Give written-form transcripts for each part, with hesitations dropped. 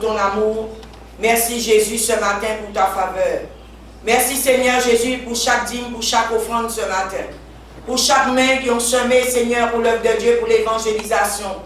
ton amour. Merci Jésus ce matin pour ta faveur. Merci Seigneur Jésus pour chaque dîme, pour chaque offrande ce matin. Pour chaque main qui ont semé Seigneur pour l'œuvre de Dieu, pour l'évangélisation.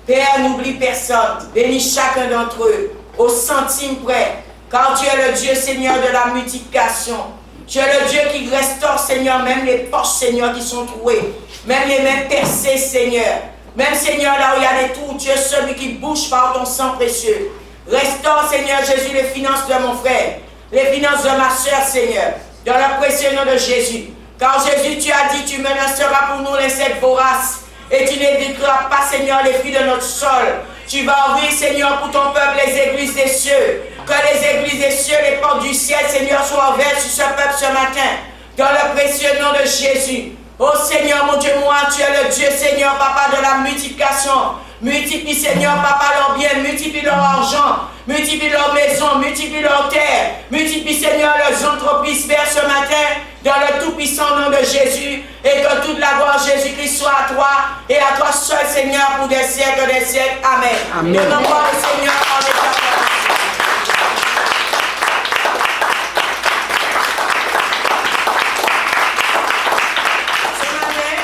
Père, n'oublie personne. Bénis chacun d'entre eux au centime près. Car tu es le Dieu Seigneur de la multiplication. Tu es le Dieu qui restaure Seigneur même les poches Seigneur qui sont trouées. Même les mains percées Seigneur. Même Seigneur là où il y a des trous, tu es celui qui bouge par ton sang précieux. Restaure Seigneur Jésus les finances de mon frère. Les finances de ma soeur Seigneur. Dans le précieux nom de Jésus. Car Jésus tu as dit tu menaceras pour nous l'insecte vorace. Et tu n'éduqueras pas Seigneur les fruits de notre sol. Tu vas ouvrir Seigneur pour ton peuple les églises des cieux. Que les églises des cieux, les portes du ciel Seigneur soient ouvertes sur ce peuple ce matin. Dans le précieux nom de Jésus. Oh Seigneur mon Dieu, moi tu es le Dieu Seigneur Papa de la multiplication. Multiplie Seigneur Papa leurs biens, multiplie leur argent, multiplie leur maison, multiplie leur terre, multiplie Seigneur leurs entreprises Père ce matin dans le tout puissant nom de Jésus et que toute la gloire Jésus-Christ soit à toi et à toi seul Seigneur pour des siècles des siècles. Amen. Amen. Nous avons le Seigneur en état.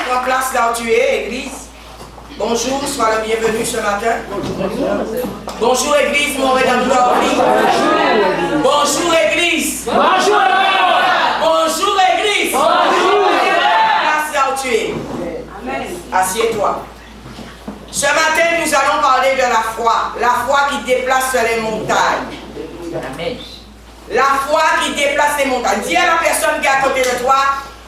Prends place là où tu es, Église. Bonjour, sois le bienvenu ce matin. Bonjour Église, mon rédempteur. Bonjour Église. Bonjour. Bonjour Église. Bonjour. Place là où tu es. Assieds-toi. Ce matin, nous allons parler de la foi qui déplace les montagnes. Amen. La foi qui déplace les montagnes. Dis à la personne qui est à côté de toi,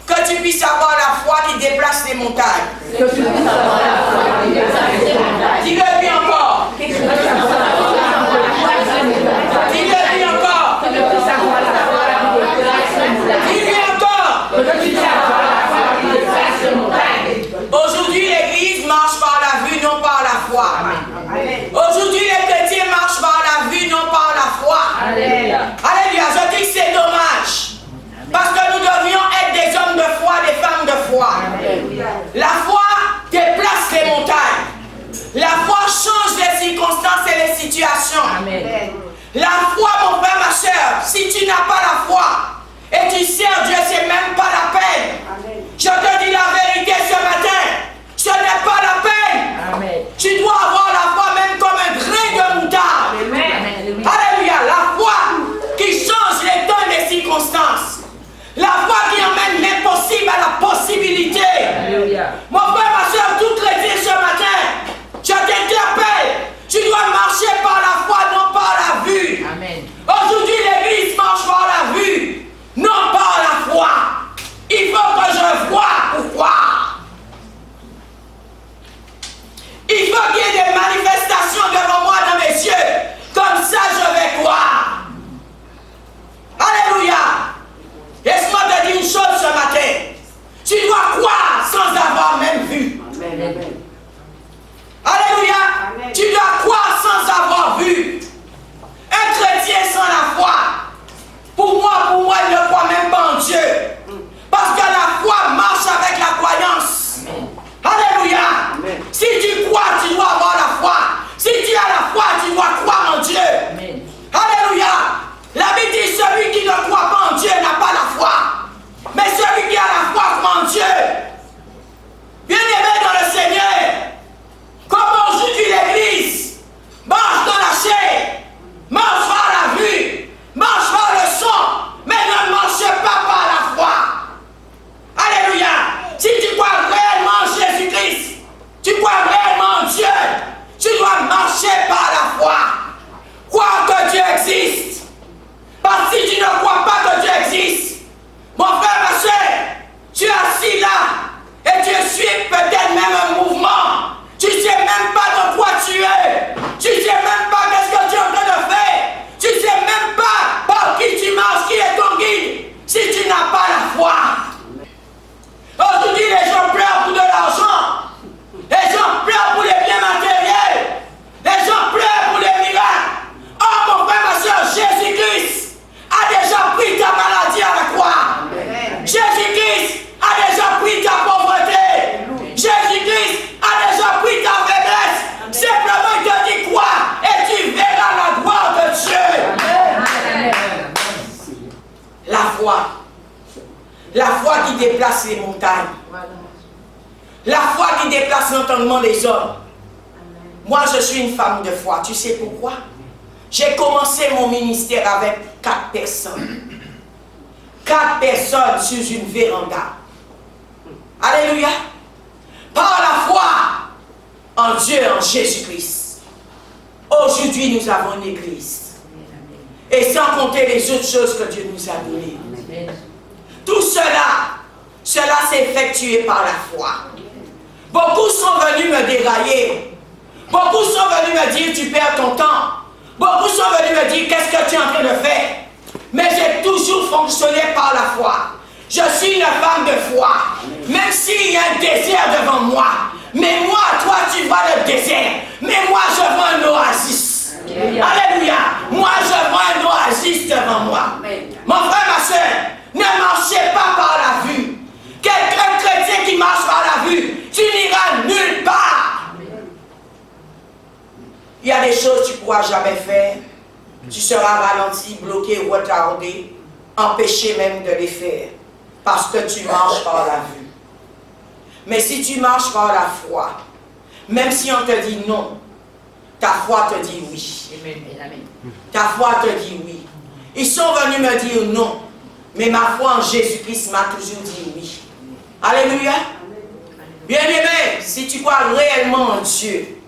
que tu puisses avoir la foi qui déplace les montagnes. Que tu puisses avoir la foi qui déplace les montagnes. Dis-le lui encore. Dis-le lui encore. Dis-lui encore. Aujourd'hui, l'Église marche par la vue, non par la foi. Aujourd'hui, les chrétiens marchent par la vue, non par la foi. Alléluia. Je dis que c'est dommage. Parce que nous devions être des hommes de foi, des femmes de foi. Amen. La foi déplace les montagnes. La foi change les circonstances et les situations. Amen. La foi, mon frère, ma soeur, si tu n'as pas la foi et tu sers Dieu, c'est même pas la peine. Amen. Je te dis la vérité ce matin. Ce n'est pas la peine. Amen. Tu dois avoir la foi même comme un grain de moutarde. Amen. Alléluia. La foi qui change les temps et les circonstances. La foi qui emmène l'impossible à la possibilité. Alléluia. Mon frère, ma soeur, tout chrétien ce matin, je t'interpelle. Tu dois marcher par la foi, non par la vue. Amen. Aujourd'hui, l'Église marche par la vue, non par la foi. Il faut que je voie pour croire. Il faut qu'il y ait des manifestations devant moi dans mes yeux. Comme ça, je vais croire. Alléluia. Laisse-moi te dire une chose ce matin. Tu dois croire sans avoir même vu. Amen. Alléluia. Amen. Tu dois croire sans avoir vu. Un chrétien sans la foi, pour moi, il ne croit même pas en Dieu. Parce que la foi marche avec la croyance. Amen. Alléluia. Amen. Si tu crois, tu dois avoir la foi. Si tu as la foi, tu dois croire en Dieu. Amen. Alléluia. La Bible dit celui qui ne croit pas en Dieu n'a pas la foi. Mais celui qui a la foi croit en Dieu. Bien-aimé dans le Seigneur, comme aujourd'hui l'Église marche dans la chair, marche par la vue, marche par le son, mais ne marche pas par la foi. Alléluia. Si tu crois réellement en Jésus-Christ, tu crois réellement en Dieu, tu dois marcher par la foi. Croire que Dieu existe. Parce que si tu ne crois pas que Dieu existe, mon frère, ma soeur, tu es assis là et tu suis peut-être même un mouvement. Tu ne sais même pas de quoi tu es. Tu ne sais même pas qu'est-ce que tu es en train de faire. Tu ne sais même pas par qui tu marches, qui est ton guide. Si tu n'as pas la foi. Aujourd'hui, les gens pleurent pour de l'argent. Les gens pleurent pour les biens matériels. Les gens pleurent pour les miracles. Oh mon frère, ma soeur, Jésus-Christ a déjà pris ta maladie à la croix. Jésus-Christ a déjà pris ta pauvreté. Jésus-Christ déplace les montagnes. La foi qui déplace l'entendement des hommes. Moi, je suis une femme de foi. Tu sais pourquoi? J'ai commencé mon ministère avec 4 personnes. 4 personnes sur une véranda. Alléluia. Par la foi en Dieu, en Jésus-Christ. Aujourd'hui, nous avons une église. Et sans compter les autres choses que Dieu nous a données. Tout cela s'est effectué par la foi. Beaucoup sont venus me dérailler. Beaucoup sont venus me dire, tu perds ton temps. Beaucoup sont venus me dire, qu'est-ce que tu es en train de faire? Mais j'ai toujours fonctionné par la foi. Je suis une femme de foi. Même s'il y a un désert devant moi. Mais moi, toi, tu vois le désert. Mais moi, je vois un oasis. Alléluia. Moi, je vois un oasis devant moi. Mon frère, ma soeur, ne marchez pas par la vue. Quelqu'un chrétien qui marche par la vue, tu n'iras nulle part. Il y a des choses que tu ne pourras jamais faire. Tu seras ralenti, bloqué, retardé, empêché même de les faire. Parce que tu marches par la vue. Mais si tu marches par la foi, même si on te dit non, ta foi te dit oui. Ta foi te dit oui. Ils sont venus me dire non, mais ma foi en Jésus-Christ m'a toujours dit oui. Alléluia. Bien-aimé, si tu crois réellement en Dieu,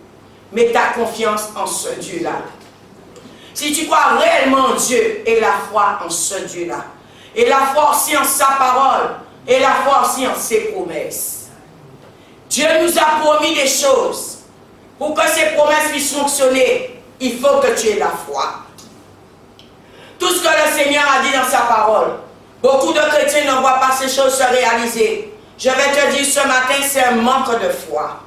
mets ta confiance en ce Dieu-là. Si tu crois réellement en Dieu, et la foi en ce Dieu-là, et la foi aussi en sa parole, et la foi aussi en ses promesses. Dieu nous a promis des choses. Pour que ces promesses puissent fonctionner, il faut que tu aies la foi. Tout ce que le Seigneur a dit dans sa parole, beaucoup de chrétiens ne voient pas ces choses se réaliser. Je vais te dire ce matin, c'est un manque de foi.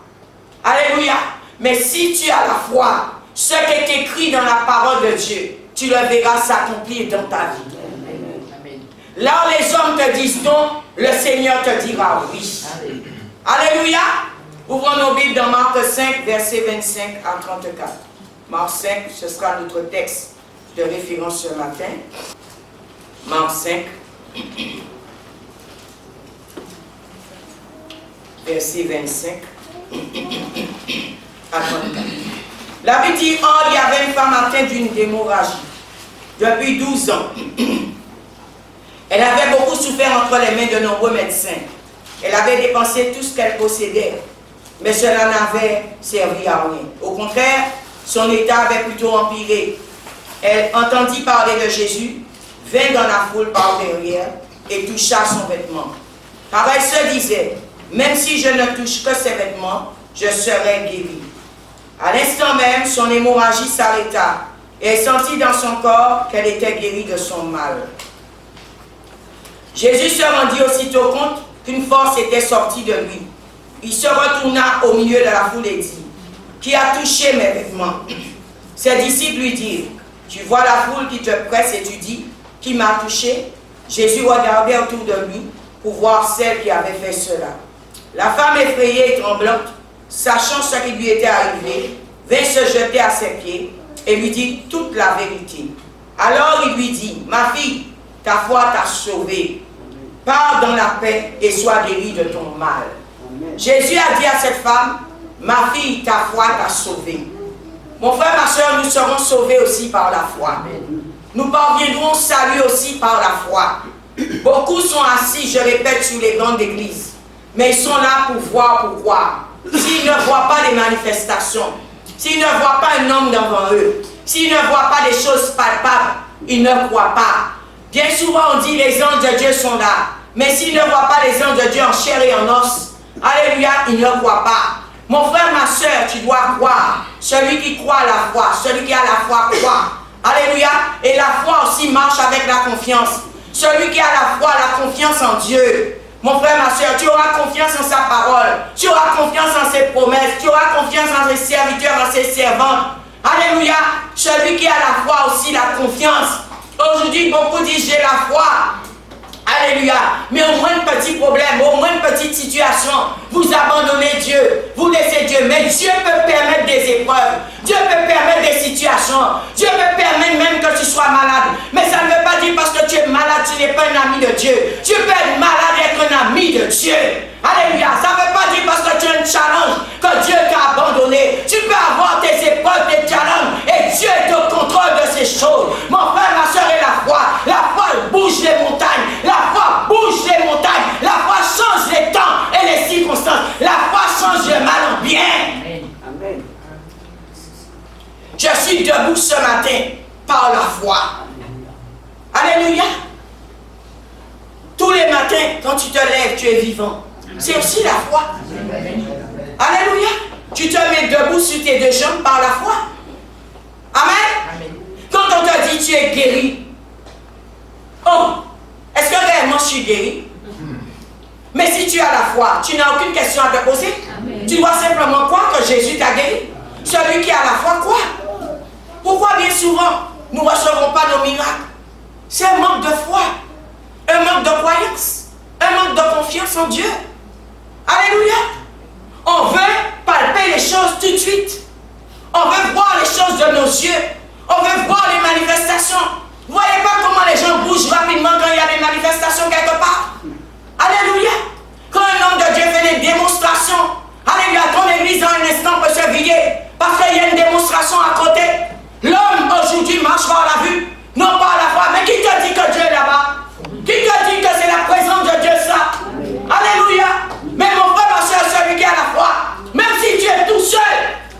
Alléluia. Mais si tu as la foi, ce qui est écrit dans la parole de Dieu, tu le verras s'accomplir dans ta vie. Là où les hommes te disent non, le Seigneur te dira oui. Alléluia. Ouvrons nos Bibles dans Marc 5, versets 25 à 34. Marc 5, ce sera notre texte de référence ce matin. Marc 5, verset 25 à 34. La Bible dit, oh, il y avait une femme atteinte d'une hémorragie depuis 12 ans. Elle avait beaucoup souffert entre les mains de nombreux médecins. Elle avait dépensé tout ce qu'elle possédait, mais cela n'avait servi à rien. Au contraire, son état avait plutôt empiré. Elle entendit parler de Jésus, vint dans la foule par derrière et toucha son vêtement. Car elle se disait, même si je ne touche que ses vêtements, je serai guérie. À l'instant même, son hémorragie s'arrêta et elle sentit dans son corps qu'elle était guérie de son mal. Jésus se rendit aussitôt compte qu'une force était sortie de lui. Il se retourna au milieu de la foule et dit, « Qui a touché mes vêtements ?» Ses disciples lui dirent, « Tu vois la foule qui te presse et tu dis, « Qui m'a touché ?» Jésus regardait autour de lui pour voir celle qui avait fait cela. La femme effrayée et tremblante, sachant ce qui lui était arrivé, vint se jeter à ses pieds et lui dit toute la vérité. Alors il lui dit, « Ma fille, ta foi t'a sauvée. Pars dans la paix et sois guérie de ton mal. » Jésus a dit à cette femme, « Ma fille, ta foi t'a sauvée. » Mon frère, ma soeur, nous serons sauvés aussi par la foi. Nous parviendrons au salut aussi par la foi. Beaucoup sont assis, je répète, sur les bancs d'église. Mais ils sont là pour voir, pour croire. S'ils ne voient pas les manifestations, s'ils ne voient pas un homme devant eux, s'ils ne voient pas des choses palpables, ils ne croient pas. Bien souvent on dit les anges de Dieu sont là. Mais s'ils ne voient pas les anges de Dieu en chair et en os, alléluia, ils ne croient pas. Mon frère, ma soeur, tu dois croire. Celui qui croit à la foi, celui qui a la foi croit. Alléluia. Et la foi aussi marche avec la confiance. Celui qui a la foi a la confiance en Dieu. Mon frère, ma soeur, tu auras confiance en sa parole. Tu auras confiance en ses promesses. Tu auras confiance en ses serviteurs, en ses servantes. Alléluia. Celui qui a la foi aussi la confiance. Aujourd'hui, beaucoup disent j'ai la foi. Alléluia. Mais au moins un petit problème, au moins une petite situation, vous abandonnez Dieu, vous laissez Dieu. Mais Dieu peut permettre des épreuves, Dieu peut permettre des situations, Dieu peut permettre même que tu sois malade. Mais ça ne veut pas dire parce que tu es malade, tu n'es pas un ami de Dieu. Tu peux être malade et être un ami suis debout ce matin par la foi. Alléluia. Tous les matins, quand tu te lèves, tu es vivant. C'est aussi la foi. Alléluia. Tu te mets debout sur tes deux jambes par la foi. Amen. Quand on te dit tu es guéri, oh, est-ce que réellement je suis guéri? Mais si tu as la foi, tu n'as aucune question à te poser. Amen. Tu dois simplement croire que Jésus t'a guéri. Celui qui a la foi, quoi? Pourquoi bien souvent nous ne recevons pas nos miracles? C'est un manque de foi, un manque de croyance, un manque de confiance en Dieu. Alléluia. On veut palper les choses tout de suite. On veut voir les choses de nos yeux. On veut voir les manifestations. Vous ne voyez pas comment les gens bougent rapidement quand il y a des manifestations quelque part? Alléluia. Quand un homme de Dieu fait des démonstrations, alléluia, ton église en un instant peut se vider parce qu'il y a une démonstration à côté. L'homme aujourd'hui marche par la vue, non par la foi. Mais qui te dit que Dieu est là-bas? Qui te dit que c'est la présence de Dieu ça? Alléluia. Mais mon frère, ma soeur, celui qui a la foi, même si tu es tout seul,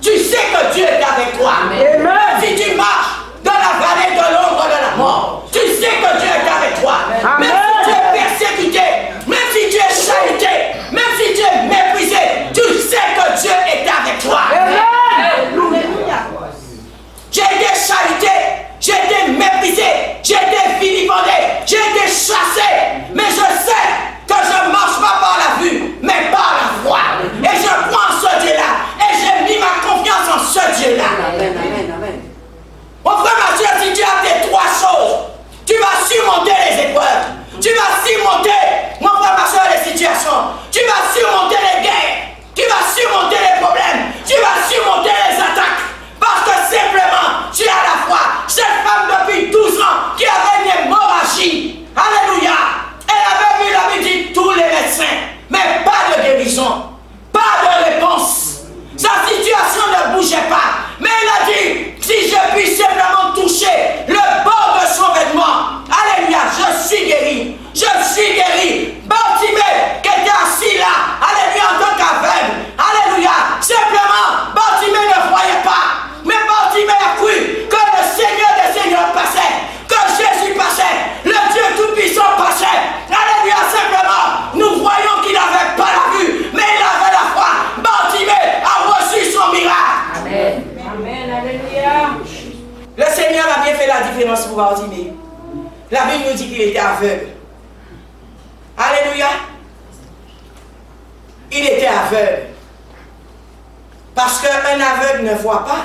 tu sais que Dieu est avec toi. Amen. Même si tu marches dans la vallée de l'ombre de la mort, tu sais que Dieu est avec toi. Amen. Même si tu es persécuté, même si tu es chahuté, même si tu es méprisé, tu sais que Dieu est avec toi. Alléluia. J'ai été chahuté, j'ai été méprisé, j'ai été vilipendé, j'ai été chassé, mais je sais que je ne marche pas par la vue, mais par la foi. Et je crois en ce Dieu-là, et j'ai mis ma confiance en ce Dieu-là. Amen, amen, amen. Mon frère, ma soeur, si tu as tes trois choses, tu vas surmonter les épreuves, tu vas surmonter, mon frère, ma soeur, les situations, tu vas surmonter les guerres, tu vas surmonter les problèmes, tu vas surmonter les attaques. Parce que simplement, tu as la foi. Cette femme depuis 12 ans qui avait une hémorragie, alléluia, elle avait vu la visite de tous les médecins, mais pas de guérison, pas de réponse. Sa situation ne bougeait pas. Mais elle a dit, si je puis simplement toucher le bord de son vêtement, alléluia, je suis guéri. Je suis guéri. Bartimée qui était assis là, alléluia, en tant qu'aveugle, alléluia, simplement, Bartimée ne voyait pas. Mais Bartimée a cru que le Seigneur des Seigneurs passait, que Jésus passait, le Dieu Tout-Puissant passait. Alléluia, simplement, nous voyons qu'il n'avait pas la vue, mais il avait la foi. Bartimée a reçu son miracle. Amen. Amen, alléluia. Le Seigneur a bien fait la différence pour Bartimée. La Bible nous dit qu'il était aveugle. Alléluia. Il était aveugle. Parce qu'un aveugle ne voit pas.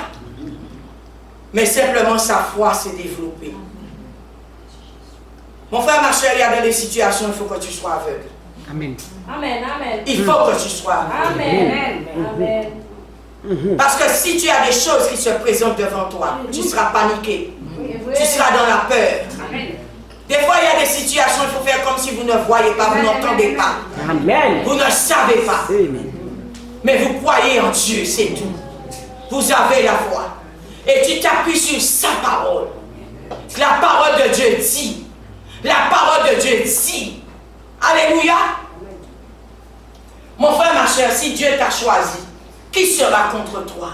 Mais simplement sa foi s'est développée. Mon frère, ma soeur, il y a des situations, il faut que tu sois aveugle. Amen. Amen, amen. Il faut que tu sois aveugle. Amen, amen. Parce que si tu as des choses qui se présentent devant toi, tu seras paniqué. Tu seras dans la peur. Amen. Des fois, il y a des situations, il faut faire comme si vous ne voyez pas, vous n'entendez pas. Amen. Vous ne savez pas. Amen. Mais vous croyez en Dieu, c'est tout. Vous avez la foi. Et tu t'appuies sur sa parole. La parole de Dieu dit. La parole de Dieu dit. Alléluia. Mon frère, ma soeur, si Dieu t'a choisi, qui sera contre toi?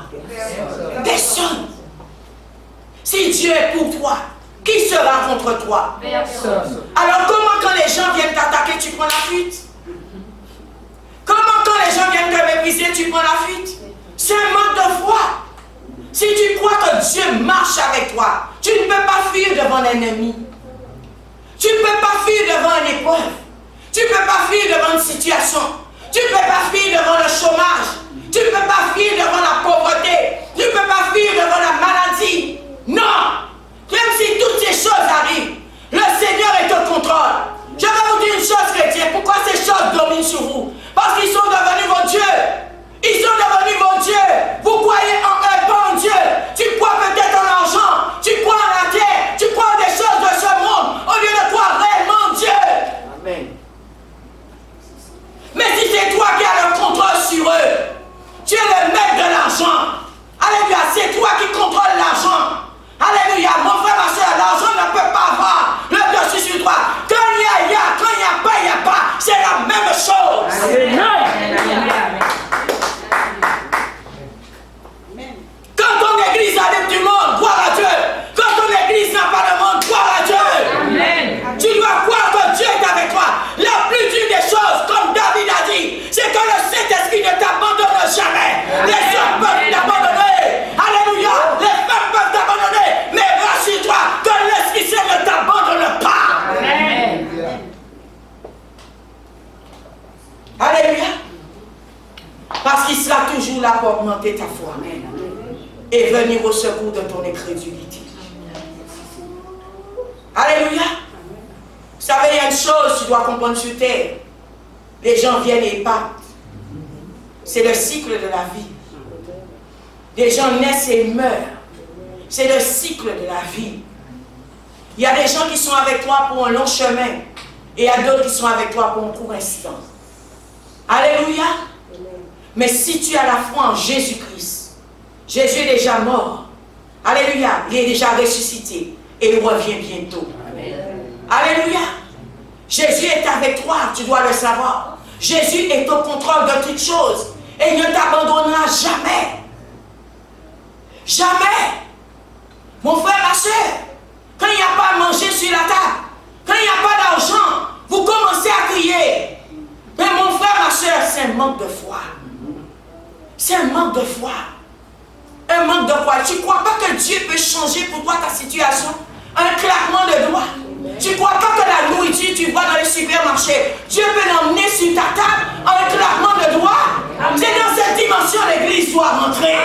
Personne. Si Dieu est pour toi, qui sera contre toi? Personne. Alors comment quand les gens viennent t'attaquer, tu prends la fuite? Comment quand les gens viennent te mépriser, tu prends la fuite? C'est un manque de foi. Si tu crois que Dieu marche avec toi, tu ne peux pas fuir devant l'ennemi. Tu ne peux pas fuir devant une épreuve. Tu ne peux pas fuir devant une situation. Tu ne peux pas fuir devant le chômage. Tu ne peux pas fuir devant la pauvreté. Tu ne peux pas fuir devant la maladie. Non. Même si toutes ces choses arrivent, le Seigneur est au contrôle. Je vais vous dire une chose, chrétien. Pourquoi ces choses dominent sur vous? Parce qu'ils sont devenus vos dieux. Ils sont devenus vos dieux. Vous croyez en un bon Dieu. Tu crois peut-être en l'argent. Tu crois en la terre. Tu crois en des choses de ce monde. Au lieu de croire réellement Dieu. Amen. Mais si c'est toi qui as le contrôle sur eux, tu es le maître de l'argent. Alléluia, c'est toi qui contrôles l'argent. Alléluia, mon frère, ma soeur, l'argent ne peut pas avoir le dessus sur toi. Quand il y a, quand il n'y a pas, il n'y a pas. C'est la même chose. Amen. Quand ton église arrive du monde, augmenter ta foi et venir au secours de ton incrédulité. Alléluia. Vous savez, il y a une chose que tu dois comprendre sur terre. Les gens viennent et partent. C'est le cycle de la vie. Les gens naissent et meurent. C'est le cycle de la vie. Il y a des gens qui sont avec toi pour un long chemin. Et il y a d'autres qui sont avec toi pour un court instant. Alléluia. Mais si tu as la foi en Jésus-Christ, Jésus est déjà mort. Alléluia. Il est déjà ressuscité. Et il revient bientôt. Alléluia. Jésus est avec toi, tu dois le savoir. Jésus est au contrôle de toutes choses. Et il ne t'abandonnera jamais. Jamais. Mon frère, ma soeur, quand il n'y a pas à manger sur la table, quand il n'y a pas d'argent, vous commencez à crier. Mais mon frère, ma soeur, c'est un manque de foi. C'est un manque de foi. Un manque de foi. Tu ne crois pas que Dieu peut changer pour toi ta situation? Un claquement de doigts. Tu ne crois pas que la nourriture tu vois dans les supermarchés, Dieu peut l'emmener sur ta table en un claquement de doigts? C'est dans cette dimension l'église doit rentrer.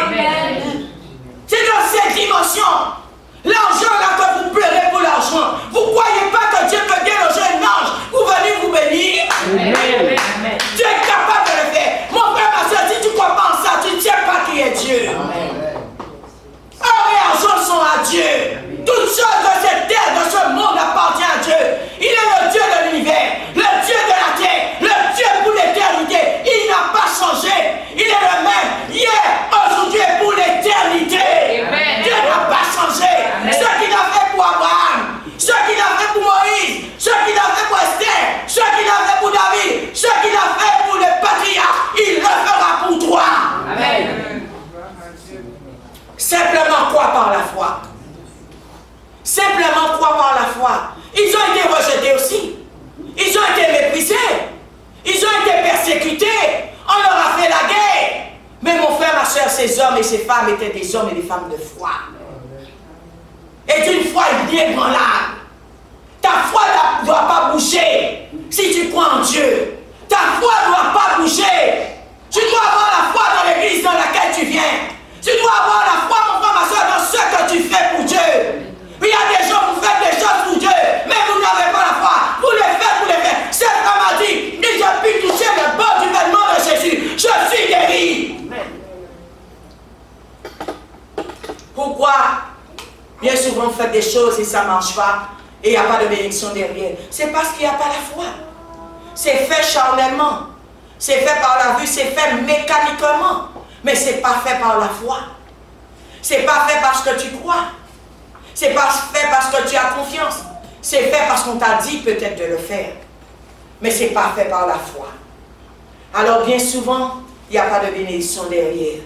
C'est dans cette dimension. L'argent là que vous pleurez pour l'argent, vous ne croyez pas que Dieu peut déloger un ange pour venir vous bénir? Dieu est capable de le faire. Mon frère, ma soeur, si tu ne crois pas en ça, tu ne tiens pas qui est Dieu. Or et argent sont à Dieu. Toutes choses de cette terre, de ce monde appartient à Dieu. Il est le Dieu de l'univers, le Dieu de la terre, le Dieu pour l'éternité. Il n'a pas changé. Il est le même hier, aujourd'hui et pour l'éternité. Dieu n'a pas changé. Ce qu'il a fait pour Abraham, ce qu'il a fait pour Moïse, ce qu'il a fait pour Esther, ce qu'il a fait pour David, ce qu'il a fait pour les patriarches, il le fera pour toi. Amen. Simplement crois par la foi. Simplement crois par la foi. Ils ont été rejetés aussi. Ils ont été méprisés. Ils ont été persécutés. On leur a fait la guerre. Mais mon frère, ma soeur, ces hommes et ces femmes étaient des hommes et des femmes de foi. Et d'une foi inébranlable. Ta foi ne doit pas bouger si tu crois en Dieu. Ta foi ne doit pas bouger. Tu dois avoir la foi dans l'église dans laquelle tu viens. Tu dois avoir la foi, mon frère, ma soeur, dans ce que tu fais pour Dieu. Il y a des gens, vous faites des choses pour Dieu, mais vous n'avez pas la foi. Vous les faites. Cette femme a dit, j'ai pu toucher le bord du vêtement de Jésus. Je suis guéri. Pourquoi? Bien souvent, vous faites des choses et ça ne marche pas. Et il n'y a pas de bénédiction derrière. C'est parce qu'il n'y a pas la foi. C'est fait charnellement. C'est fait par la vue, c'est fait mécaniquement. Mais ce n'est pas fait par la foi. Ce n'est pas fait parce que tu crois. Ce n'est pas fait parce que tu as confiance. C'est fait parce qu'on t'a dit peut-être de le faire. Mais ce n'est pas fait par la foi. Alors bien souvent, il n'y a pas de bénédiction derrière.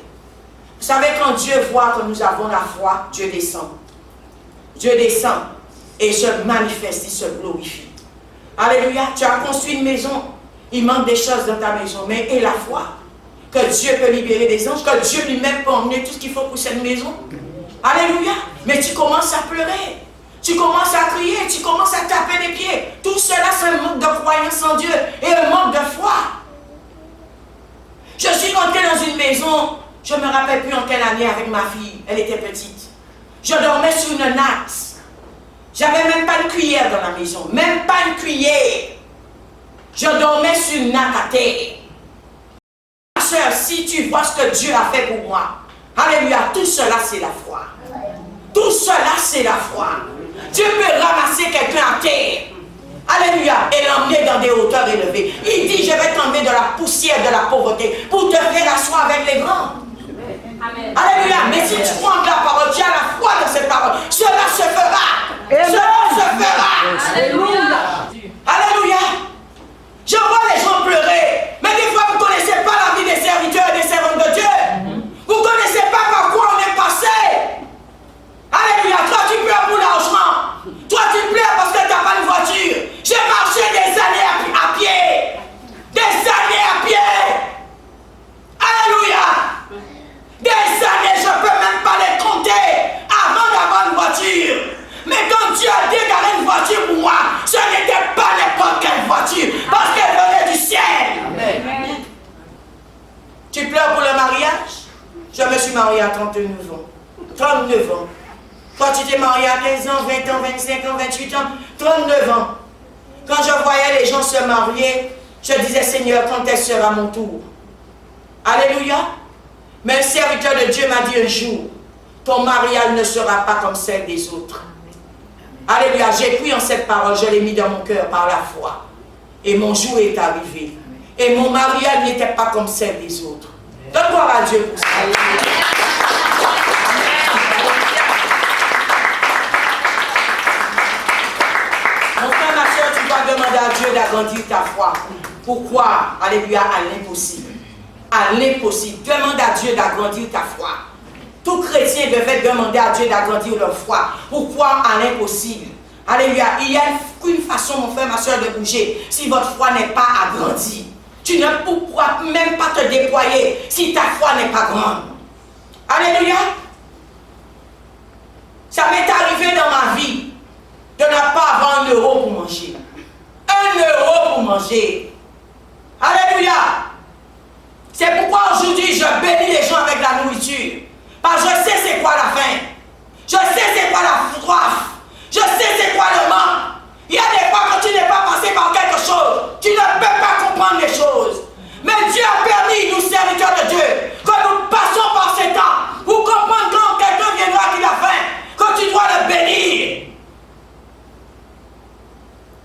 Vous savez, quand Dieu voit que nous avons la foi, Dieu descend. Dieu descend et se manifeste, il se glorifie. Alléluia, tu as construit une maison. Il manque des choses dans ta maison. Mais et la foi? Que Dieu peut libérer des anges, que Dieu lui-même peut emmener tout ce qu'il faut pour cette maison. Alléluia. Mais tu commences à pleurer. Tu commences à crier. Tu commences à taper des pieds. Tout cela, c'est un manque de croyance en Dieu et un manque de foi. Je suis rentrée dans une maison, je ne me rappelle plus en quelle année avec ma fille. Elle était petite. Je dormais sur une natte. J'avais même pas une cuillère dans la maison. Même pas une cuillère. Je dormais sur une natte à terre. Sœur, si tu vois ce que Dieu a fait pour moi, alléluia, tout cela c'est la foi. Tout cela c'est la foi. Dieu peut ramasser quelqu'un à terre, alléluia, et l'emmener dans des hauteurs élevées. Il dit, je vais t'emmener de la poussière de la pauvreté pour te faire asseoir avec les grands. Amen. Alléluia, mais si tu crois en la parole, tu as la foi dans cette parole, cela se fera. Amen. Cela se fera. Alléluia. Alléluia. Je vois les gens pleurer, mais des fois vous ne connaissez pas la vie des serviteurs et des servantes de Dieu. Vous ne connaissez pas par quoi on est passé. Alléluia, toi tu pleures pour l'argent. Toi tu pleures parce que tu n'as pas une voiture. J'ai marché des années à pied. Des années à pied. Alléluia. Des années, je ne peux même pas les compter. marié à 39 ans. 39 ans. Toi, tu t'es marié à 15 ans, 20 ans, 25 ans, 28 ans, 39 ans. Quand je voyais les gens se marier, je disais, Seigneur, quand est-ce sera mon tour? Alléluia. Mais un serviteur de Dieu m'a dit un jour, ton mariage ne sera pas comme celle des autres. Alléluia. J'ai cru en cette parole, je l'ai mis dans mon cœur par la foi. Et mon jour est arrivé. Et mon mariage n'était pas comme celle des autres. Donne gloire à Dieu pour ça. Mon frère, ma soeur, tu dois demander à Dieu d'agrandir ta foi. Pourquoi? Alléluia, à l'impossible. À l'impossible. Demande à Dieu d'agrandir ta foi. Tout chrétien devait demander à Dieu d'agrandir leur foi. Pourquoi à l'impossible? Alléluia. Il y a qu'une façon, mon frère, ma soeur, de bouger. Si votre foi n'est pas agrandie, tu ne pourras même pas te déployer si ta foi n'est pas grande. Alléluia. Ça m'est arrivé dans ma vie de ne pas avoir 1 euro pour manger. 1 euro pour manger. Alléluia. C'est pourquoi aujourd'hui je bénis les gens avec la nourriture. Parce que je sais c'est quoi la faim. Je sais c'est quoi la soif. Je sais c'est quoi le manque. Il y a des fois quand tu n'es pas passé par quelque chose, tu ne peux pas comprendre les choses. Mais Dieu a permis, nous serviteurs de Dieu, que nous passons par ces temps pour comprendre quand quelqu'un viendra qui a faim, que tu dois le bénir.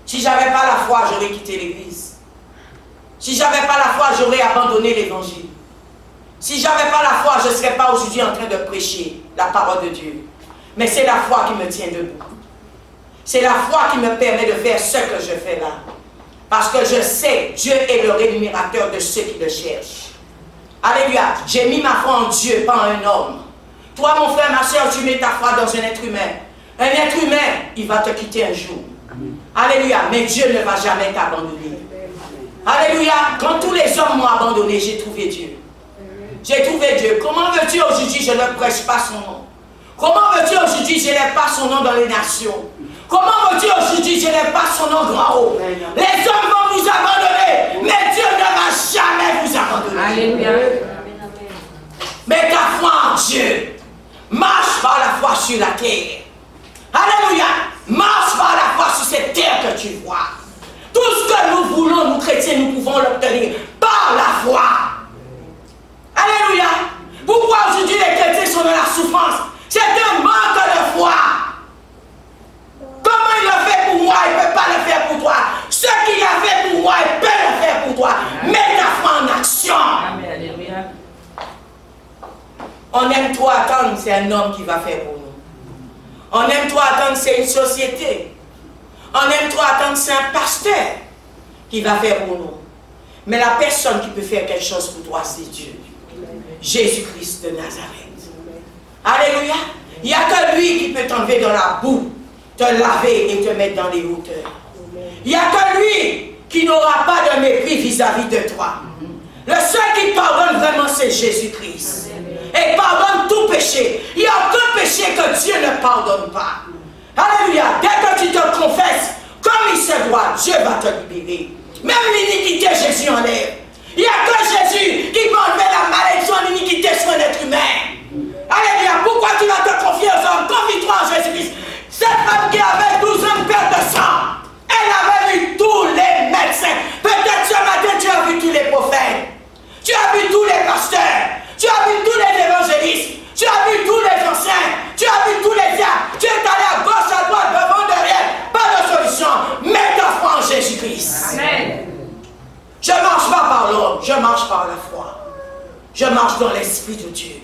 Si je n'avais pas la foi, j'aurais quitté l'église. Si je n'avais pas la foi, j'aurais abandonné l'évangile. Si je n'avais pas la foi, je ne serais pas aujourd'hui en train de prêcher la parole de Dieu. Mais c'est la foi qui me tient debout. C'est la foi qui me permet de faire ce que je fais là. Parce que je sais, Dieu est le rémunérateur de ceux qui le cherchent. Alléluia. J'ai mis ma foi en Dieu, pas en un homme. Toi, mon frère, ma soeur, tu mets ta foi dans un être humain. Un être humain, il va te quitter un jour. Alléluia. Mais Dieu ne va jamais t'abandonner. Alléluia. Quand tous les hommes m'ont abandonné, j'ai trouvé Dieu. J'ai trouvé Dieu. Comment veux-tu aujourd'hui, je ne prêche pas son nom? Comment veux-tu aujourd'hui, je n'ai pas son nom dans les nations? Comment veux-tu aujourd'hui, je n'ai pas son nom grand haut? Les hommes vont vous abandonner, mais Dieu ne va jamais vous abandonner. Alléluia. Mets ta foi en Dieu. Marche par la foi sur la terre. Alléluia. Marche par la foi sur cette terre que tu vois. Tout ce que nous voulons, nous chrétiens, nous pouvons l'obtenir par la foi. Alléluia. Pourquoi aujourd'hui les chrétiens sont dans la souffrance? C'est un manque de foi. Comment il l'a fait pour moi, il ne peut pas le faire pour toi. Ce qu'il a fait pour moi, il peut le faire pour toi. Mets ta foi en action. Amen. On aime trop attendre, c'est un homme qui va faire pour nous. On aime trop attendre, c'est une société. On aime trop attendre, c'est un pasteur qui va faire pour nous. Mais la personne qui peut faire quelque chose pour toi, c'est Dieu. Jésus-Christ de Nazareth. Alléluia. Il n'y a que lui qui peut t'enlever dans la boue, te laver et te mettre dans les hauteurs. Il n'y a que lui qui n'aura pas de mépris vis-à-vis de toi. Le seul qui pardonne vraiment, c'est Jésus-Christ. Et pardonne tout péché. Il n'y a aucun péché que Dieu ne pardonne pas. Alléluia. Dès que tu te confesses, comme il se doit, Dieu va te libérer. Même l'iniquité, Jésus enlève. Il n'y a que Jésus qui peut enlever la malédiction de l'iniquité sur un être humain. Alléluia. Pourquoi tu vas te confier aux hommes? Confie-toi en Jésus-Christ. Cette femme qui avait 12 ans de perte de sang, elle avait vu tous les médecins. Peut-être ce matin tu as vu tous les prophètes. Tu as vu tous les pasteurs. Tu as vu tous les évangélistes. Tu as vu tous les anciens. Tu as vu tous les diacres. Tu es allé à gauche, à droite, devant, derrière. Pas de solution. Mets ta foi en Jésus-Christ. Amen. Je ne marche pas par l'homme, je marche par la foi. Je marche dans l'Esprit de Dieu.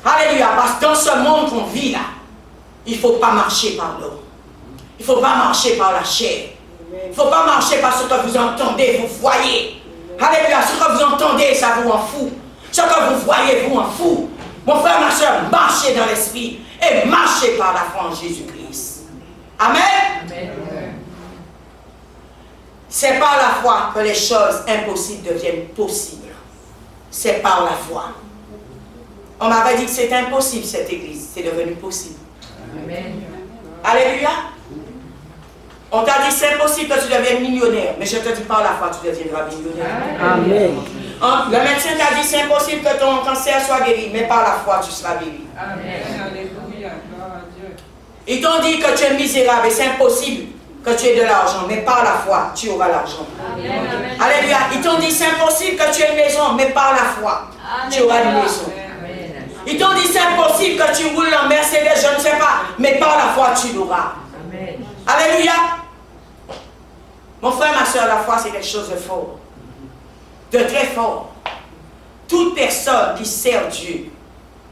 Alléluia, parce que dans ce monde qu'on vit là, il ne faut pas marcher par l'homme. Il ne faut pas marcher par la chair. Il ne faut pas marcher par ce que vous entendez, vous voyez. Alléluia, ce que vous entendez, ça vous en fout. Ce que vous voyez, vous en fout. Mon frère, ma soeur, marchez dans l'Esprit et marchez par la foi en Jésus-Christ. Amen. Amen. C'est par la foi que les choses impossibles deviennent possibles. C'est par la foi. On m'avait dit que c'était impossible cette église. C'est devenu possible. Amen. Alléluia. On t'a dit c'est impossible que tu deviennes millionnaire. Mais je te dis par la foi tu deviendras millionnaire. Amen. Le médecin t'a dit c'est impossible que ton cancer soit guéri, mais par la foi tu seras guéri. Amen. Alléluia. Gloire à Dieu. Ils t'ont dit que tu es misérable et c'est impossible que tu aies de l'argent, mais par la foi tu auras l'argent. Alléluia. Ils t'ont dit c'est impossible que tu aies une maison, mais par la foi tu auras une maison. Ils t'ont dit c'est impossible que tu roules en Mercedes, je ne sais pas, mais par la foi tu l'auras. Alléluia. Mon frère, ma soeur, la foi c'est quelque chose de fort, de très fort. Toute personne qui sert Dieu,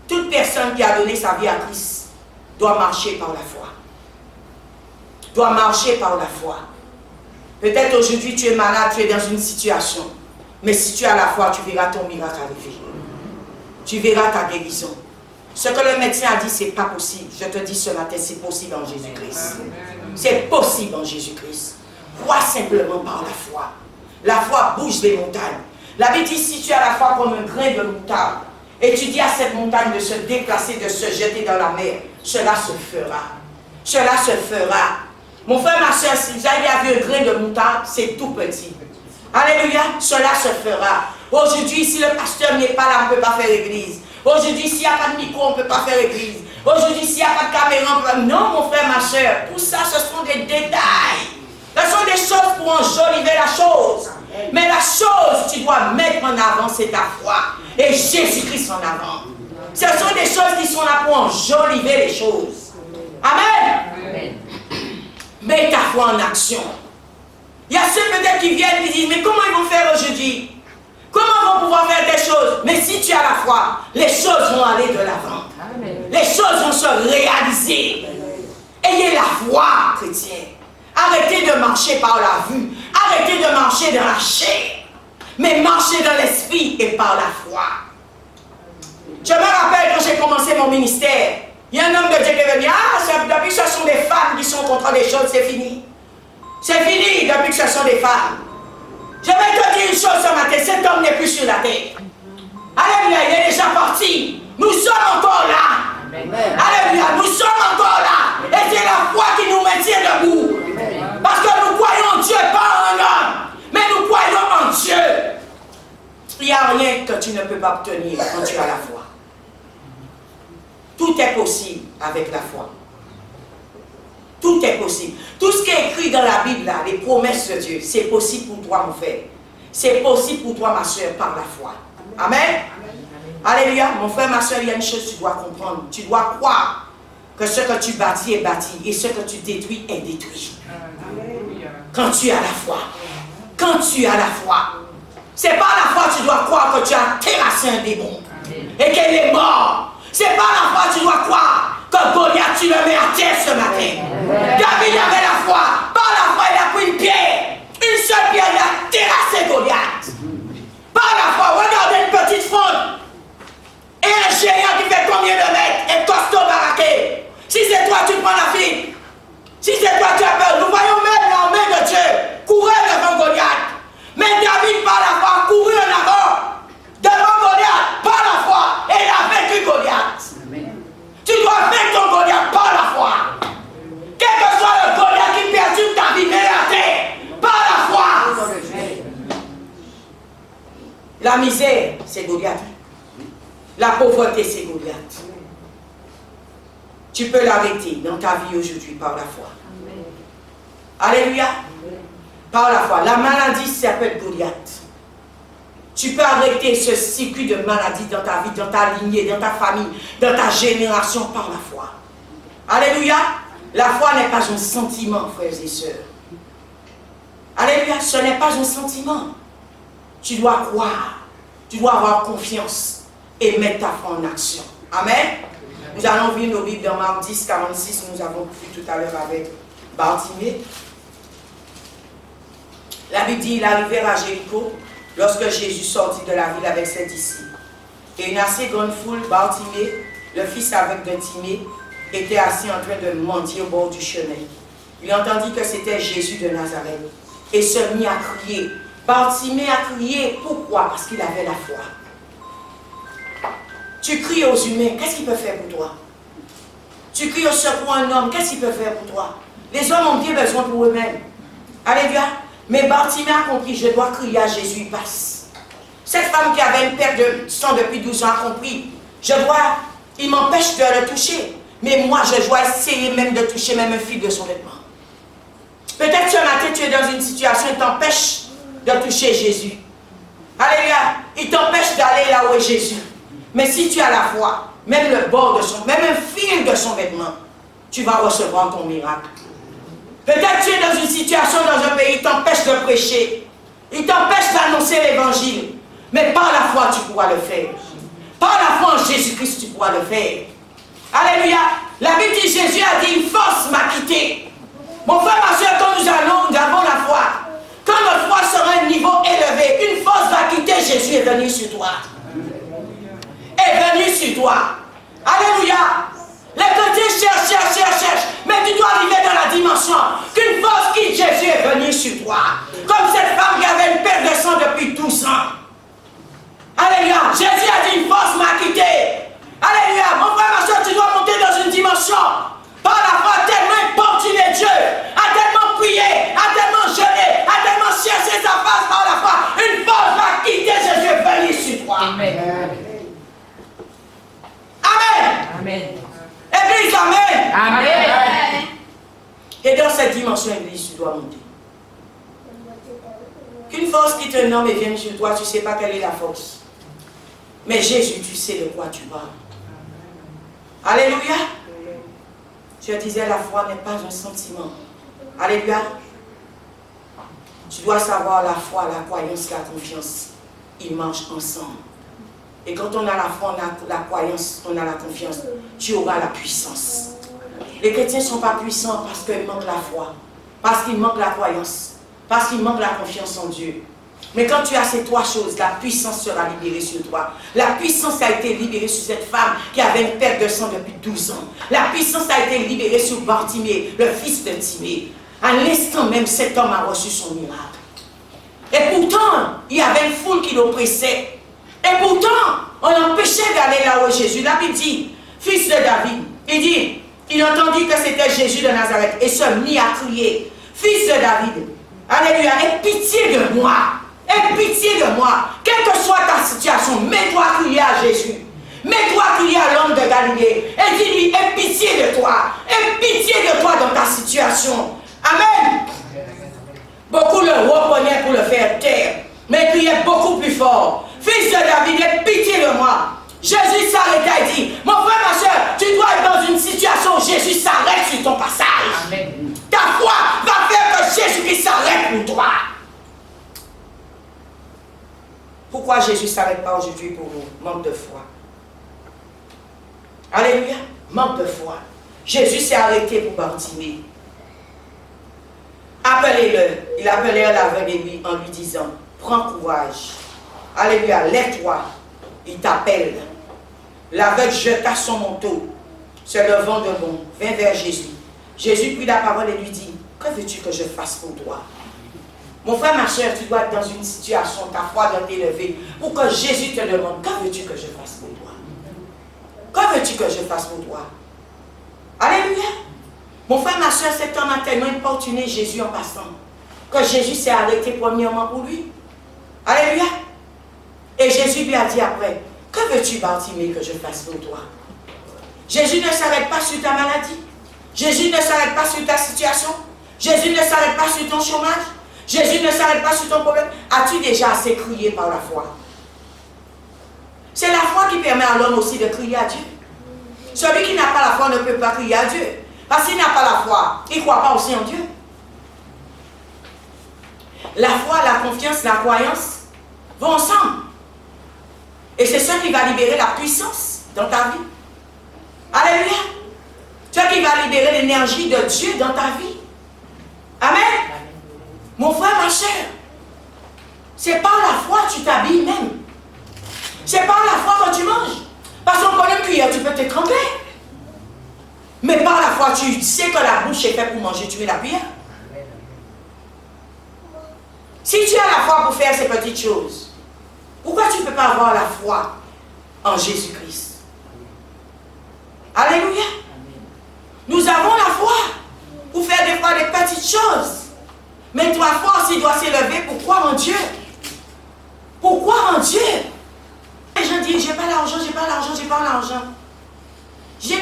toute personne qui a donné sa vie à Christ doit marcher par la foi. Doit marcher par la foi. Peut-être aujourd'hui tu es malade, tu es dans une situation, mais si tu as la foi, tu verras ton miracle arriver. Tu verras ta guérison. Ce que le médecin a dit, c'est pas possible. Je te dis ce matin, c'est possible en Jésus-Christ. C'est possible en Jésus-Christ. Crois simplement par la foi. La foi bouge des montagnes. La Bible dit, si tu as la foi comme un grain de moutarde, et tu dis à cette montagne de se déplacer, de se jeter dans la mer, cela se fera. Cela se fera. Mon frère, ma soeur, si vous avez vu un grain de moutarde, c'est tout petit. Alléluia, cela se fera. Aujourd'hui, si le pasteur n'est pas là, on ne peut pas faire l'église. Aujourd'hui, s'il n'y a pas de micro, on ne peut pas faire l'église. Aujourd'hui, s'il n'y a pas de caméra, on peut pas... Non, mon frère, ma soeur, tout ça, ce sont des détails. Ce sont des choses pour enjoliver la chose. Mais la chose, tu dois mettre en avant, c'est ta foi. Et Jésus-Christ en avant. Ce sont des choses qui sont là pour enjoliver les choses. Amen. Mets ta foi en action. Il y a ceux peut-être qui viennent et qui disent, mais comment ils vont faire aujourd'hui? Comment ils vont pouvoir faire des choses? Mais si tu as la foi, les choses vont aller de l'avant. Les choses vont se réaliser. Ayez la foi, chrétien. Arrêtez de marcher par la vue. Arrêtez de marcher dans la chair. Mais marchez dans l'esprit et par la foi. Je me rappelle quand j'ai commencé mon ministère, il y a un homme de Dieu qui est venu, depuis que ce sont des femmes qui sont contre des choses, c'est fini. C'est fini depuis que ce sont des femmes. Je vais te dire une chose ce matin, cet homme n'est plus sur la terre. Alléluia, il est déjà parti. Nous sommes encore là. Alléluia, nous sommes encore là. Et c'est la foi qui nous maintient debout. Parce que nous croyons en Dieu, pas en homme. Mais nous croyons en Dieu. Il n'y a rien que tu ne peux pas obtenir quand tu as la foi. Tout est possible avec la foi. Tout est possible. Tout ce qui est écrit dans la Bible, là, les promesses de Dieu, c'est possible pour toi, mon frère. C'est possible pour toi, ma soeur, par la foi. Amen. Alléluia. Mon frère, ma soeur, il y a une chose que tu dois comprendre. Tu dois croire que ce que tu bâtis est bâti et ce que tu détruis est détruit. Quand tu as la foi. Quand tu as la foi. C'est par la foi que tu dois croire que tu as terrassé un démon et qu'il est mort. C'est par la foi que tu dois croire que Goliath, tu le mets à terre ce matin. David avait la foi. Par la foi, il a pris une pierre. Une seule pierre, il a terrassé Goliath. Par la foi, regardez une petite fronde. Et un géant qui fait combien de mètres et costaud baraqué. Si c'est toi, tu prends la fille. Si c'est toi, tu as peur. Nous voyons même l'armée de Dieu courir devant Goliath. Mais David, par la foi, couru en avant devant Goliath, par la foi, et il a vaincu Goliath. Tu dois vaincre ton Goliath par la foi. Quel que soit le Goliath qui perturbe ta vie, mets la terre par la foi. La misère, c'est Goliath. La pauvreté, c'est Goliath. Tu peux l'arrêter dans ta vie aujourd'hui par la foi. Alléluia. Par la foi. La maladie s'appelle Goliath. Tu peux arrêter ce circuit de maladie dans ta vie, dans ta lignée, dans ta famille, dans ta génération par la foi. Alléluia. La foi n'est pas un sentiment, frères et sœurs. Alléluia. Ce n'est pas un sentiment. Tu dois croire. Tu dois avoir confiance et mettre ta foi en action. Amen. Nous allons lire nos Bibles dans Marc 10, 46. Nous avons vu tout à l'heure avec Bartimée. La Bible dit, ils arrivèrent à Jéricho lorsque Jésus sortit de la ville avec ses disciples. Et une assez grande foule, Bartimée, le fils aveugle de Timée, était assis en train de mendier au bord du chemin. Il entendit que c'était Jésus de Nazareth et se mit à crier. Bartimée a crié. Pourquoi? Parce qu'il avait la foi. Tu cries aux humains, qu'est-ce qu'il peut faire pour toi? Tu cries au secours à un homme, qu'est-ce qu'il peut faire pour toi? Les hommes ont bien besoin pour eux-mêmes. Alléluia. Mais Bartimée a compris, je dois crier à Jésus, il passe. Cette femme qui avait une perte de sang depuis 12 ans a compris. Il m'empêche de le toucher. Mais moi, je dois essayer même de toucher même un fil de son vêtement. Peut-être ce matin, tu es dans une situation qui t'empêche de toucher Jésus. Alléluia. Il t'empêche d'aller là où est Jésus. Mais si tu as la foi, même le bord de son, même un fil de son vêtement, tu vas recevoir ton miracle. Peut-être tu es dans une situation dans un pays qui t'empêche de prêcher. Il t'empêche d'annoncer l'évangile. Mais par la foi, tu pourras le faire. Par la foi en Jésus-Christ, tu pourras le faire. Alléluia. La Bible dit, Jésus a dit, une force m'a quitté. Mon frère, ma soeur, quand nous avons la foi, quand notre foi sera à un niveau élevé, une force va quitter, Jésus est venu sur toi. Est venu sur toi. Alléluia. Les chrétiens cherchent, mais tu dois arriver dans la dimension qu'une force quitte, Jésus est venu sur toi. Comme cette femme qui avait une perte de sang depuis 12 ans. Alléluia. Jésus a dit, une force m'a quitté. Alléluia. Mon frère, ma soeur, tu dois monter dans une dimension. Par la foi, tellement importuné Dieu, a tellement prié, a tellement jeûné, a tellement cherché sa face par la foi. Une force va quitter, Jésus est venu sur toi. Amen. Amen. Amen. Église, amen. Amen. Et dans cette dimension, Église, tu dois monter. Qu'une force quitte un homme et vienne sur toi, tu ne sais pas quelle est la force. Mais Jésus, tu sais de quoi tu parles. Alléluia. Je disais, la foi n'est pas un sentiment. Alléluia. Tu dois savoir la foi, la croyance, la confiance. Ils marchent ensemble. Et quand on a la foi, on a la croyance, on a la confiance, tu auras la puissance. Les chrétiens ne sont pas puissants parce qu'ils manquent la foi, parce qu'ils manquent la croyance, parce qu'ils manquent la confiance en Dieu. Mais quand tu as ces trois choses, la puissance sera libérée sur toi. La puissance a été libérée sur cette femme qui avait une perte de sang depuis 12 ans. La puissance a été libérée sur Bartimée, le fils de Timée. À l'instant même, cet homme a reçu son miracle. Et pourtant, il y avait une foule qui l'oppressait. Et pourtant, on l'empêchait d'aller là où Jésus. La Bible dit, fils de David, il dit, il entendit que c'était Jésus de Nazareth et se mit à crier, fils de David, alléluia, aie pitié de moi. Aie pitié de moi. Quelle que soit ta situation, mets-toi à crier à Jésus. Mets-toi à crier à l'homme de Galilée. Et dis-lui, aie pitié de toi. Aie pitié de toi dans ta situation. Amen. Beaucoup le reprenaient pour le faire taire. Mais il criait beaucoup plus fort. Fils de David, aie pitié de moi. Jésus s'arrêta et dit, mon frère, ma soeur, tu dois être dans une situation où Jésus s'arrête sur ton passage. Amen. Ta foi va faire que Jésus-Christ s'arrête pour toi. Pourquoi Jésus ne s'arrête pas aujourd'hui pour nous? Manque de foi. Alléluia. Manque de foi. Jésus s'est arrêté pour Bartimée. Appelez-le. Il appelait l'aveugle en lui disant, prends courage. Alléluia, lève-toi. Il t'appelle. L'aveugle jeta son manteau, se levant de bon, vint vers Jésus. Jésus prit la parole et lui dit, que veux-tu que je fasse pour toi? Mon frère, ma soeur, tu dois être dans une situation, ta foi doit t'élever, pour que Jésus te demande, que veux-tu que je fasse pour toi? Que veux-tu que je fasse pour toi? Alléluia. Mon frère, ma soeur, cet homme a tellement importuné Jésus en passant, que Jésus s'est arrêté premièrement pour lui. Alléluia. Et Jésus lui a dit après, que veux-tu, Bartimée, que je fasse pour toi? Jésus ne s'arrête pas sur ta maladie. Jésus ne s'arrête pas sur ta situation. Jésus ne s'arrête pas sur ton chômage. Jésus ne s'arrête pas sur ton problème. As-tu déjà assez crié par la foi? C'est la foi qui permet à l'homme aussi de crier à Dieu. Celui qui n'a pas la foi ne peut pas crier à Dieu. Parce qu'il n'a pas la foi, il ne croit pas aussi en Dieu. La foi, la confiance, la croyance vont ensemble. Et c'est ce qui va libérer la puissance dans ta vie. Alléluia. Ce qui va libérer l'énergie de Dieu dans ta vie. Amen. Mon frère, ma soeur, c'est par la foi que tu t'habilles même. C'est par la foi que tu manges. Parce qu'on connaît une cuillère, tu peux te tremper. Mais par la foi, tu sais que la bouche est faite pour manger, tu mets la cuillère. Si tu as la foi pour faire ces petites choses, pourquoi tu ne peux pas avoir la foi en Jésus-Christ? Alléluia. Nous avons la foi pour faire des fois des petites choses. Mais ta foi aussi doit s'élever pour croire en Dieu. Pour Pourquoi en Dieu? Les gens disent, j'ai pas l'argent, j'ai pas l'argent, j'ai pas l'argent.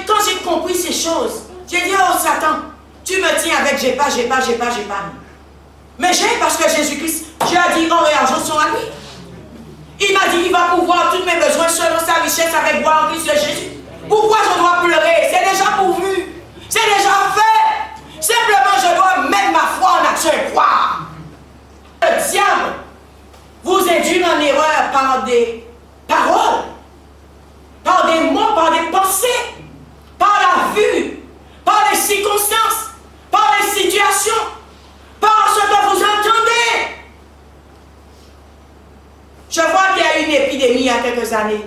Quand j'ai compris ces choses, j'ai dit, oh Satan, tu me tiens avec j'ai pas. Mais j'ai parce que Jésus-Christ, Dieu a dit, or et argent sont à lui. Il m'a dit, il va pouvoir tous mes besoins selon sa richesse avec gloire en Christ Jésus. Pourquoi je dois pleurer? C'est déjà pourvu. C'est déjà fait. Simplement, je dois mettre ma foi en action et croire. Le diable vous induit en erreur par des paroles, par des mots, par des pensées, par la vue, par les circonstances, par les situations, par ce que vous entendez. Je vois qu'il y a eu une épidémie il y a quelques années.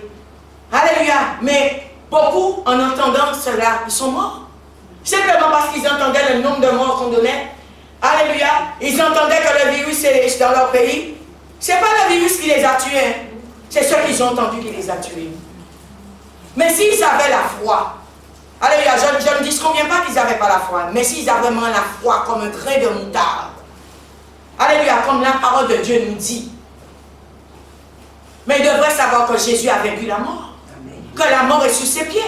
Alléluia. Mais beaucoup, en entendant cela, ils sont morts. Simplement parce qu'ils entendaient le nombre de morts qu'on donnait. Alléluia. Ils entendaient que le virus est dans leur pays. Ce n'est pas le virus qui les a tués. C'est ceux qu'ils ont entendu qui les a tués. Mais s'ils avaient la foi, alléluia, je ne disconviens pas qu'ils n'avaient pas la foi, mais s'ils avaient vraiment la foi comme un grain de moutarde, alléluia, comme la parole de Dieu nous dit, mais ils devraient savoir que Jésus a vaincu la mort, que la mort est sous ses pieds.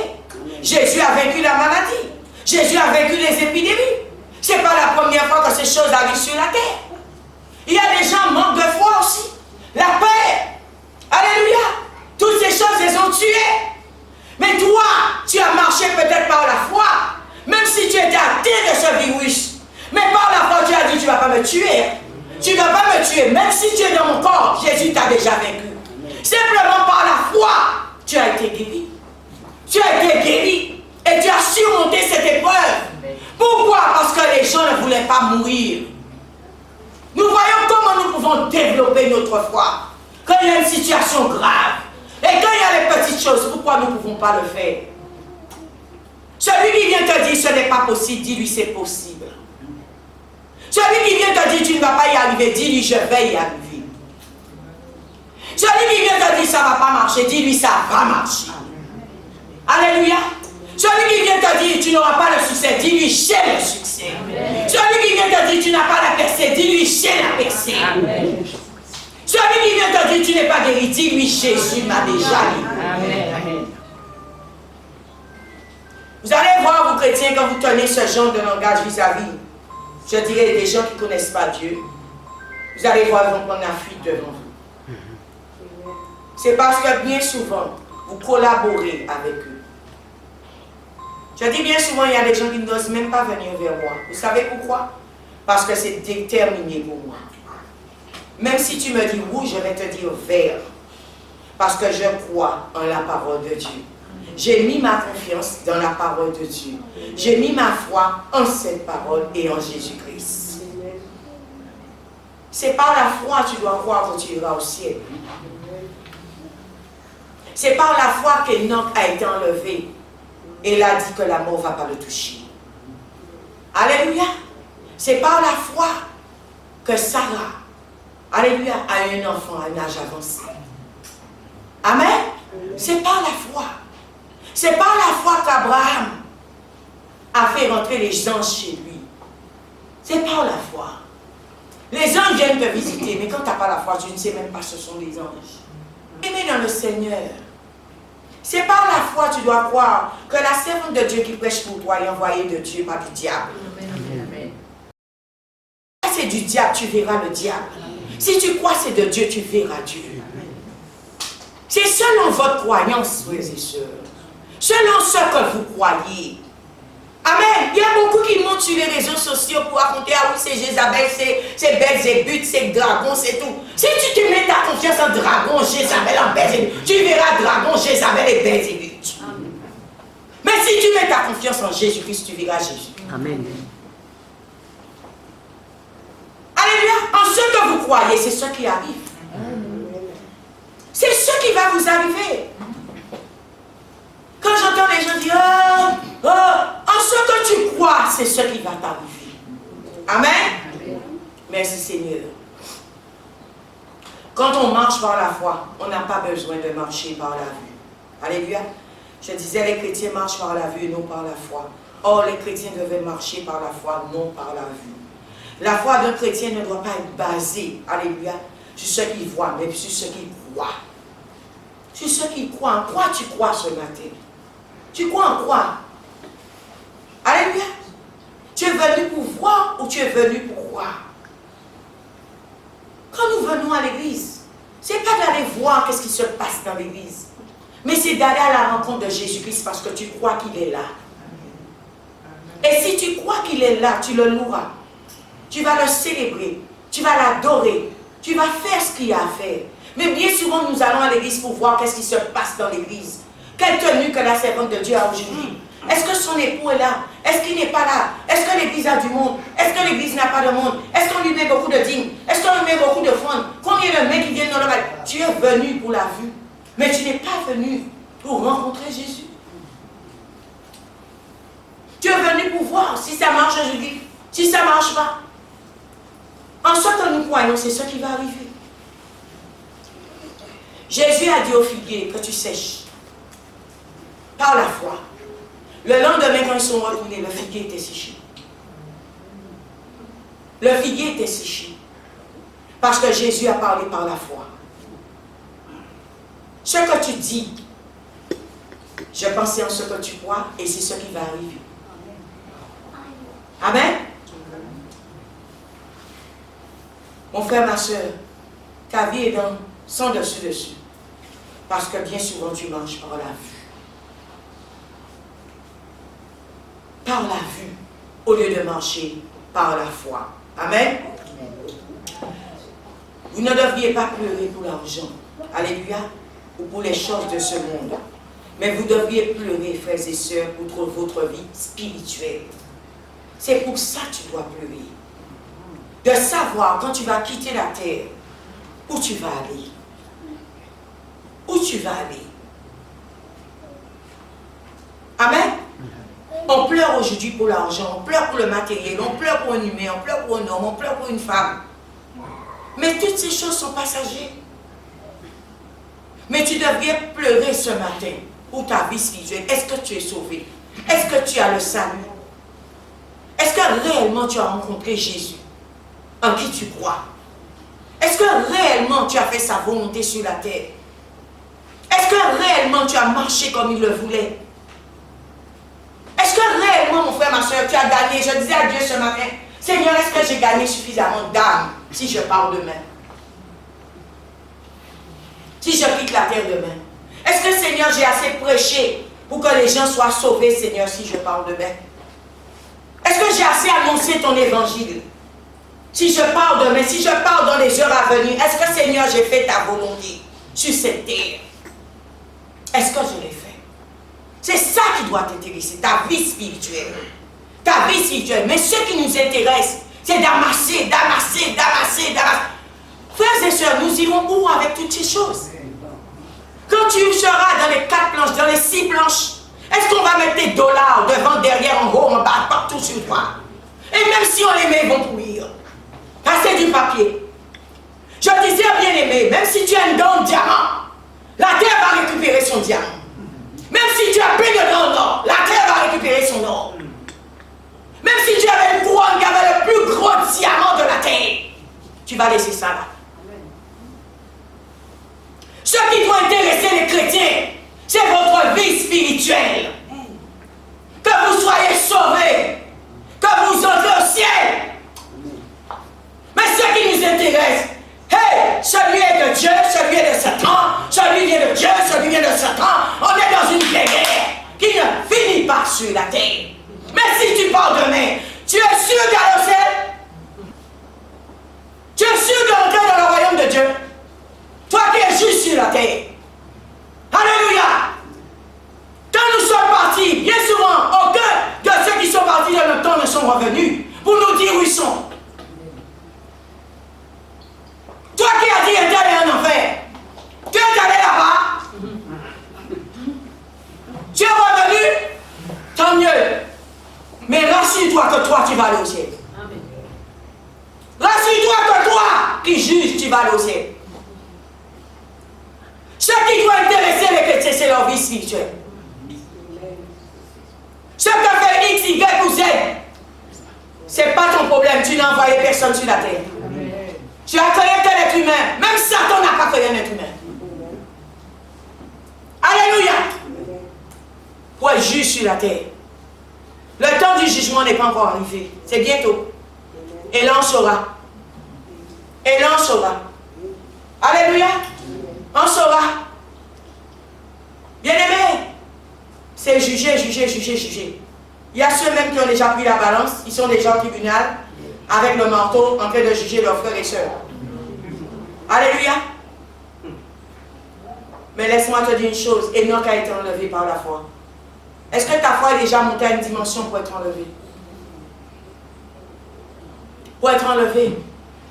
Jésus a vaincu la maladie. Jésus a vaincu les épidémies. Ce n'est pas la première fois que ces choses arrivent sur la terre. Il y a des gens qui manquent de foi aussi. La paix. Alléluia. Toutes ces choses, elles ont tué. Mais toi, tu as marché peut-être par la foi, même si tu étais atteint de ce virus. Mais par la foi, tu as dit, tu ne vas pas me tuer. Tu ne vas pas me tuer. Même si tu es dans mon corps, Jésus t'a déjà vaincu. Simplement par la foi, tu as été guéri. Tu as été guéri. Et tu as surmonté cette épreuve. Pourquoi? Parce que les gens ne voulaient pas mourir. Nous voyons comment nous pouvons développer notre foi. Quand il y a une situation grave, et quand il y a les petites choses, pourquoi nous ne pouvons pas le faire? Celui qui vient te dire ce n'est pas possible, dis-lui c'est possible. Celui qui vient te dire tu ne vas pas y arriver, dis-lui je vais y arriver. Celui qui vient te dire ça ne va pas marcher, dis-lui ça va marcher. Alléluia. Celui qui vient te dire tu n'auras pas le succès, dis-lui j'ai le succès. Amen. Celui qui vient te dire tu n'as pas la percée, dis-lui j'ai la percée. Amen. Celui qui vient te dire tu n'es pas guéri, dis-lui Jésus m'a déjà guéri. Vous allez voir, vous chrétiens, quand vous tenez ce genre de langage vis-à-vis, je dirais des gens qui ne connaissent pas Dieu, vous allez voir, ils vont prendre la fuite devant vous. C'est parce que bien souvent, vous collaborez avec eux. Je dis bien souvent, il y a des gens qui n'osent même pas venir vers moi. Vous savez pourquoi? Parce que c'est déterminé pour moi. Même si tu me dis rouge, je vais te dire vert. Parce que je crois en la parole de Dieu. J'ai mis ma confiance dans la parole de Dieu. J'ai mis ma foi en cette parole et en Jésus-Christ. C'est par la foi que tu dois croire que tu iras au ciel. C'est par la foi qu'Enoch a été enlevé. Et il a dit que la mort ne va pas le toucher. Alléluia. C'est par la foi que Sarah, alléluia, a eu un enfant à un âge avancé. Amen. C'est par la foi. C'est par la foi qu'Abraham a fait rentrer les anges chez lui. C'est par la foi. Les anges viennent te visiter, mais quand tu n'as pas la foi, tu ne sais même pas ce sont les anges. Aimez dans le Seigneur. C'est par la foi tu dois croire que la servante de Dieu qui prêche pour toi est envoyée de Dieu, pas du diable. Amen. Si c'est du diable, tu verras le diable. Si tu crois c'est de Dieu, tu verras Dieu. C'est selon votre croyance, frères et sœurs. Selon ce que vous croyez. Amen. Il y a beaucoup qui montent sur les réseaux sociaux pour raconter, ah oui, c'est Jézabel, c'est Belzébuth, c'est dragon, c'est tout. Si tu te mets ta confiance en dragon, Jézabel, en Belzébuth, tu verras dragon, Jézabel et Belzébuth. Mais si tu mets ta confiance en Jésus-Christ, tu verras Jésus. Amen. Alléluia. En ce que vous croyez, c'est ce qui arrive. C'est ce qui va vous arriver. Quand j'entends les gens dire, en ce que tu crois, c'est ce qui va t'arriver. Amen. Merci Seigneur. Quand on marche par la foi, on n'a pas besoin de marcher par la vue. Alléluia. Je disais, les chrétiens marchent par la vue et non par la foi. Or, les chrétiens devaient marcher par la foi, non par la vue. La foi d'un chrétien ne doit pas être basée, alléluia, sur ce qu'il voit, mais sur ce qu'il croit. croient. Sur ceux qui croient. En quoi tu crois ce matin? Tu crois en quoi? Alléluia. Tu es venu pour voir ou tu es venu pour croire? Quand nous venons à l'église, ce n'est pas d'aller voir qu'est-ce qui se passe dans l'église, mais c'est d'aller à la rencontre de Jésus-Christ parce que tu crois qu'il est là. Et si tu crois qu'il est là, tu le loueras. Tu vas le célébrer, tu vas l'adorer, tu vas faire ce qu'il y a à faire. Mais bien souvent, nous allons à l'église pour voir qu'est-ce qui se passe dans l'église. Quelle tenue que la servante de Dieu a aujourd'hui? Est-ce que son époux est là? Est-ce qu'il n'est pas là? Est-ce que l'église a du monde? Est-ce que l'église n'a pas de monde? Est-ce qu'on lui met beaucoup de dîmes? Est-ce qu'on lui met beaucoup de frondes? Combien de mecs qui viennent dans le mal? Tu es venu pour la vue, mais tu n'es pas venu pour rencontrer Jésus. Tu es venu pour voir si ça marche aujourd'hui, si ça ne marche pas. En ce que nous croyons, c'est ce qui va arriver. Jésus a dit au figuier que tu sèches par la foi. Le lendemain, quand ils sont retournés, le figuier était séché. Le figuier était séché. Parce que Jésus a parlé par la foi. Ce que tu dis, je pensais en ce que tu crois et c'est ce qui va arriver. Amen. Mon frère, ma soeur, ta vie est dans sans dessus. Parce que bien souvent, tu marches par la vue. Par la vue, au lieu de marcher par la foi. Amen. Vous ne devriez pas pleurer pour l'argent. Alléluia. Ou pour les choses de ce monde. Mais vous devriez pleurer, frères et sœurs, pour votre vie spirituelle. C'est pour ça que tu dois pleurer. De savoir quand tu vas quitter la terre, où tu vas aller. Où tu vas aller. Amen. On pleure aujourd'hui pour l'argent, on pleure pour le matériel, on pleure pour un humain, on pleure pour un homme, on pleure pour une femme. Mais toutes ces choses sont passagères. Mais tu devrais pleurer ce matin pour ta vie spirituelle. Est-ce que tu es sauvé? Est-ce que tu as le salut? Est-ce que réellement tu as rencontré Jésus en qui tu crois? Est-ce que réellement tu as fait sa volonté sur la terre? Est-ce que réellement tu as marché comme il le voulait? Est-ce que réellement, mon frère, ma soeur, tu as gagné? Je disais à Dieu ce matin, Seigneur, est-ce que j'ai gagné suffisamment d'âmes si je pars demain? Si je quitte la terre demain? Est-ce que, Seigneur, j'ai assez prêché pour que les gens soient sauvés, Seigneur, si je pars demain? Est-ce que j'ai assez annoncé ton évangile? Si je pars demain, si je pars dans les heures à venir, est-ce que, Seigneur, j'ai fait ta volonté sur cette terre? Est-ce que je l'ai fait? C'est ça qui doit t'intéresser, ta vie spirituelle. Ta vie spirituelle. Mais ce qui nous intéresse, c'est d'amasser. Frères et sœurs, nous irons où avec toutes ces choses? Quand tu seras dans les 4 planches, dans les 6 planches, est-ce qu'on va mettre des dollars devant, derrière, en haut, en bas, partout sur toi? Et même si on les met, ils vont pourrir. C'est du papier. Je disais, bien aimé, même si tu as une dent de diamant, la terre va récupérer son diamant. Même si tu as plein de dents d'or, la terre va récupérer son or. Même si tu avais une couronne qui avait le plus gros diamant de la terre, tu vas laisser ça là. Ce qui doit intéresser les chrétiens, c'est votre vie spirituelle. Que vous soyez sauvés, que vous entrez au ciel. Mais ce qui nous intéresse, hey, celui est de Dieu, celui est de Satan, celui vient de Dieu, celui vient de Satan. On est dans une guerre qui ne finit pas sur la terre. Mais si tu pars demain, tu es sûr d'aller au ciel? Tu es sûr d'entrer dans le royaume de Dieu? Toi qui es juste sur la terre. Alléluia! Quand nous sommes partis, bien souvent, aucun de ceux qui sont partis dans notre temps ne sont revenus pour nous dire où ils sont. Toi qui as dit est allé en enfer, tu es allé là-bas, tu es revenu, tant mieux. Mais rassure-toi que toi tu vas aller au ciel. Rassure-toi que toi qui juges, tu vas aller au ciel. Ce qui doit intéresser les chrétiens, c'est leur vie spirituelle. Ce que fait X, Y ou Z, c'est pas ton problème, tu n'as envoyé personne sur la terre. Tu as créé tel être humain, même Satan n'a pas créé un être humain. pour être juge sur la terre. Le temps du jugement n'est pas encore arrivé. C'est bientôt. Et là, on saura. Et là, on saura. Alléluia. On saura. Bien-aimés, c'est juger, juger, juger, juger. Il y a ceux-mêmes qui ont déjà pris la balance. Ils sont déjà au tribunal avec le marteau en train de juger leurs frères et sœurs. Alléluia. Mais laisse-moi te dire une chose. Enoch a été enlevé par la foi. Est-ce que ta foi est déjà montée à une dimension pour être enlevée? Pour être enlevé.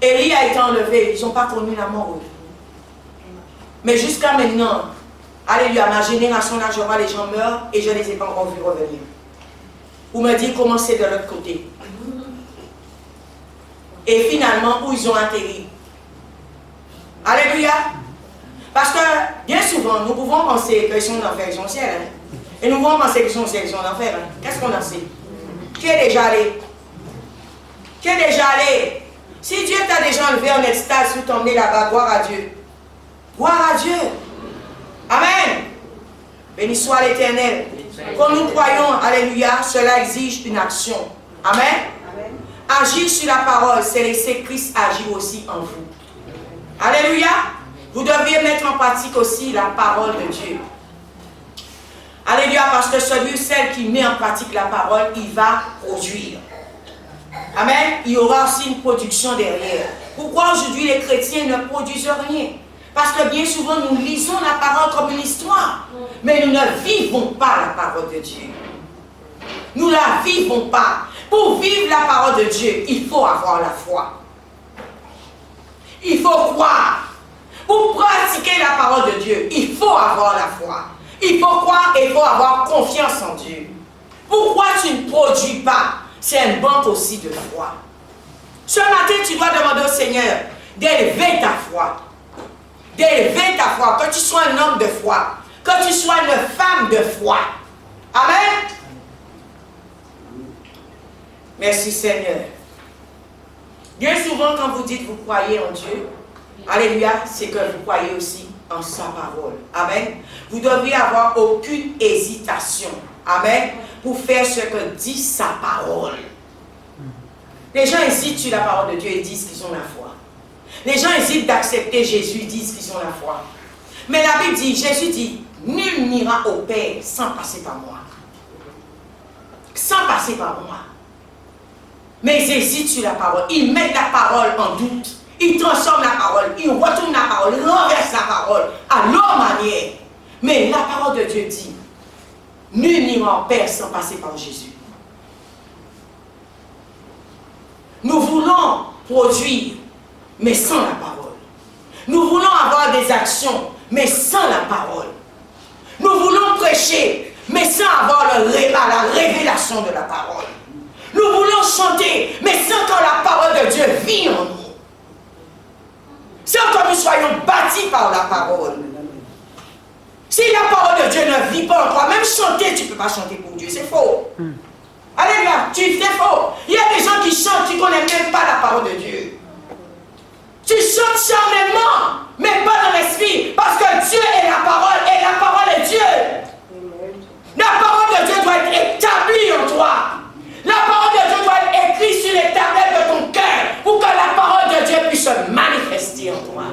Élie a été enlevé. Ils n'ont pas connu la mort. Mais jusqu'à maintenant, alléluia, ma génération là, je vois les gens meurent et je ne les ai pas encore vus revenir. Vous me dites comment c'est de l'autre côté. Et finalement, où ils ont atterri. Alléluia. Parce que bien souvent, nous pouvons penser qu'ils sont d'enfer, ils sont au ciel. Hein? Et nous pouvons penser qu'ils sont au ciel, ils sont d'enfer. Hein? Qu'est-ce qu'on en sait? Qui est déjà allé? Qui est déjà allé? Si Dieu t'a déjà enlevé en extase, tu t'emmener là-bas, gloire à Dieu. Gloire à Dieu. Amen. Béni soit l'Éternel. Quand nous croyons, alléluia, cela exige une action. Amen. Amen. Agir sur la parole, c'est laisser Christ agir aussi en vous. Alléluia. Vous devriez mettre en pratique aussi la parole de Dieu. Alléluia, parce que celui ou celle qui met en pratique la parole, il va produire. Amen. Il y aura aussi une production derrière. Pourquoi aujourd'hui les chrétiens ne produisent rien? Parce que bien souvent nous lisons la parole comme une histoire, mais nous ne vivons pas la parole de Dieu. Nous ne la vivons pas. Pour vivre la parole de Dieu, il faut avoir la foi. Il faut croire. Pour pratiquer la parole de Dieu, il faut avoir la foi. Il faut croire et il faut avoir confiance en Dieu. Pourquoi tu ne produis pas? C'est une banque aussi de foi. Ce matin, tu dois demander au Seigneur d'élever ta foi. D'élever ta foi. Que tu sois un homme de foi. Que tu sois une femme de foi. Amen. Merci Seigneur. Bien souvent, quand vous dites que vous croyez en Dieu, alléluia, c'est que vous croyez aussi en sa parole. Amen. Vous ne devriez avoir aucune hésitation. Amen. Pour faire ce que dit sa parole. Les gens hésitent sur la parole de Dieu et disent qu'ils ont la foi. Les gens hésitent d'accepter Jésus, ils disent qu'ils ont la foi. Mais la Bible dit, Jésus dit, nul n'ira au Père sans passer par moi. Sans passer par moi. Mais ils hésitent sur la parole. Ils mettent la parole en doute. Ils transforment la parole. Ils retournent la parole. Ils renversent la parole à leur manière. Mais la parole de Dieu dit, nul n'ira au Père sans passer par Jésus. Nous voulons produire, mais sans la parole. Nous voulons avoir des actions, mais sans la parole. Nous voulons prêcher, mais sans avoir la révélation de la parole. Nous voulons chanter, mais sans que la parole de Dieu vit en nous. Sans que nous soyons bâtis par la parole. Si la parole de Dieu ne vit pas en toi, même chanter, tu ne peux pas chanter pour Dieu, c'est faux. Alléluia, c'est faux. Il y a des gens qui chantent, tu ne connais même pas la parole de Dieu. Tu chantes charnellement, mais pas dans l'esprit, parce que Dieu est la parole, et la parole est Dieu. La parole de Dieu doit être établie en toi. La parole de Dieu doit être écrite sur les tablettes de ton cœur, pour que la parole de Dieu puisse se manifester en toi.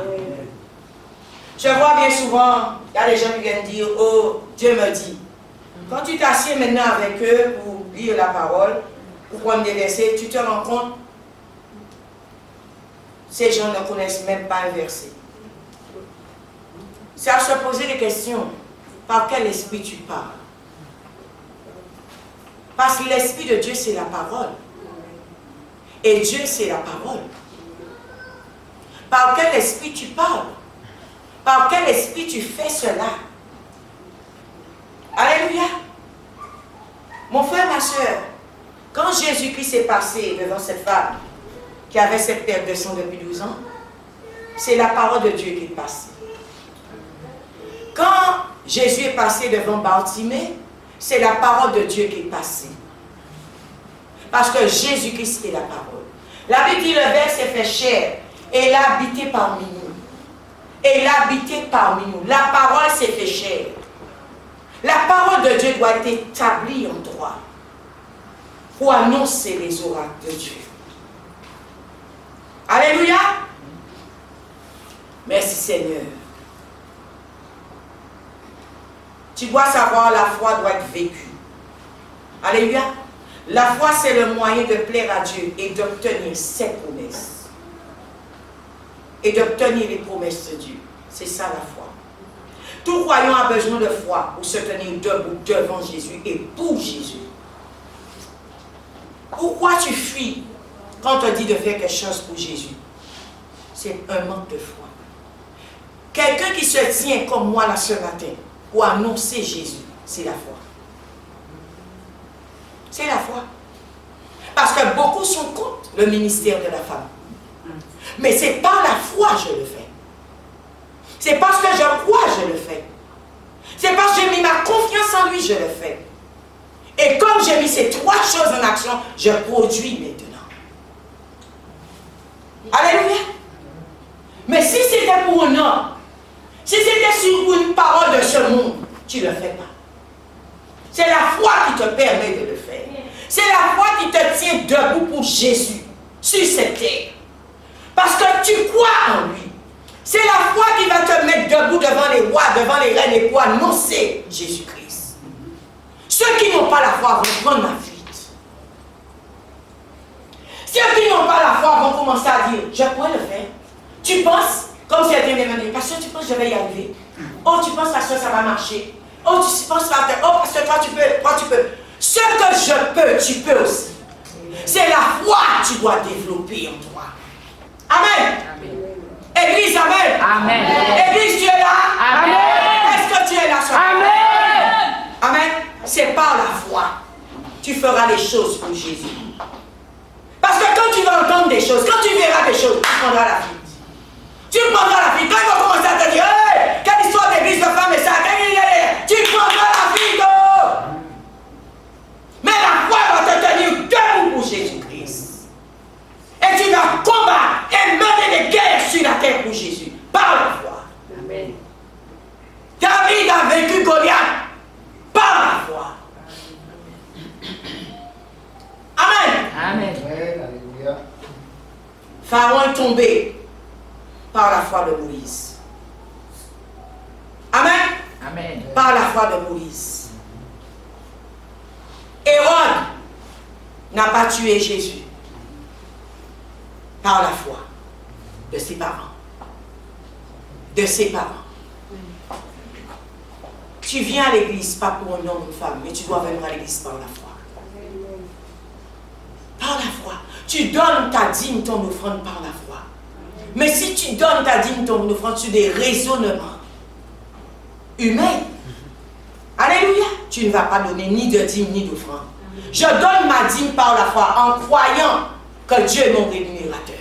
Je vois bien souvent, il y a des gens qui viennent dire, oh, Dieu me dit. Quand tu t'assieds maintenant avec eux pour lire la parole, pour prendre des versets, tu te rends compte, ces gens ne connaissent même pas un verset. C'est à se poser des questions. Par quel esprit tu parles? Parce que l'esprit de Dieu, c'est la parole. Et Dieu, c'est la parole. Par quel esprit tu parles? Par quel esprit tu fais cela? Alléluia. Mon frère, ma soeur, quand Jésus-Christ est passé devant cette femme qui avait cette perte de sang depuis 12 ans, c'est la parole de Dieu qui est passée. Quand Jésus est passé devant Bartimée, c'est la parole de Dieu qui est passée. Parce que Jésus-Christ est la parole. La Bible dit, le Verbe s'est fait chair et il a habité parmi nous. Et il a habité parmi nous. La parole s'est fait chair. La parole de Dieu doit être établie en droit pour annoncer les oracles de Dieu. Alléluia. Merci Seigneur. Tu dois savoir, la foi doit être vécue. Alléluia. La foi, c'est le moyen de plaire à Dieu et d'obtenir ses promesses. Et d'obtenir les promesses de Dieu. C'est ça la foi. Tout croyant a besoin de foi pour se tenir debout devant Jésus et pour Jésus. Pourquoi tu fuis quand on te dit de faire quelque chose pour Jésus? C'est un manque de foi. Quelqu'un qui se tient comme moi là ce matin pour annoncer Jésus, c'est la foi. C'est la foi. Parce que beaucoup sont contre le ministère de la femme. Mais c'est par la foi que je le fais. C'est parce que je crois que je le fais. C'est parce que j'ai mis ma confiance en lui, je le fais. Et comme j'ai mis ces trois choses en action, je produis maintenant. Alléluia. Mais si c'était pour un homme, si c'était sur une parole de ce monde, tu ne le fais pas. C'est la foi qui te permet de le faire. C'est la foi qui te tient debout pour Jésus, sur cette terre. Parce que tu crois en lui. C'est la foi qui va te mettre debout devant les rois, devant les reines et pour annoncer Jésus-Christ. Ceux qui n'ont pas la foi vont prendre la fuite. Ceux qui n'ont pas la foi vont commencer à dire, je pourrais le faire. Tu penses, comme certains m'ont dit, parce que tu penses que je vais y arriver. Oh, tu penses parce que ça va marcher. Oh, tu penses que oh, parce que toi tu peux. Ce que je peux, tu peux aussi. C'est la foi que tu dois développer en toi. Amen. Église, amen. Amen. Église, tu es là. Amen. Est-ce que tu es là? Amen. Amen. C'est par la foi. Tu feras les choses pour Jésus. Parce que quand tu vas entendre des choses, quand tu verras des choses, tu prendras la fuite. Tu prendras la fuite. Quand ils vont commencer à te dire, hey, quelle histoire d'église de femmes et ça, tu prendras la fuite. Oh. Mais la foi va te tenir debout pour Jésus-Christ. Et tu vas combattre et mener des guerres sur la terre pour Jésus. Par la foi. Amen. David a vaincu Goliath par la foi. Amen. Amen. Alléluia. Pharaon est tombé par la foi de Moïse. Amen. Amen. Par la foi de Moïse. Hérode n'a pas tué Jésus par la foi de ses parents. De ses parents. Tu viens à l'église pas pour un homme ou une femme, mais tu dois venir à l'église par la foi. Par la foi. Tu donnes ta dîme, ton offrande par la foi. Mais si tu donnes ta dîme, ton offrande sur des raisonnements humains, alléluia, tu ne vas pas donner ni de dîme ni d'offrande. Je donne ma dîme par la foi en croyant que Dieu est mon rémunérateur.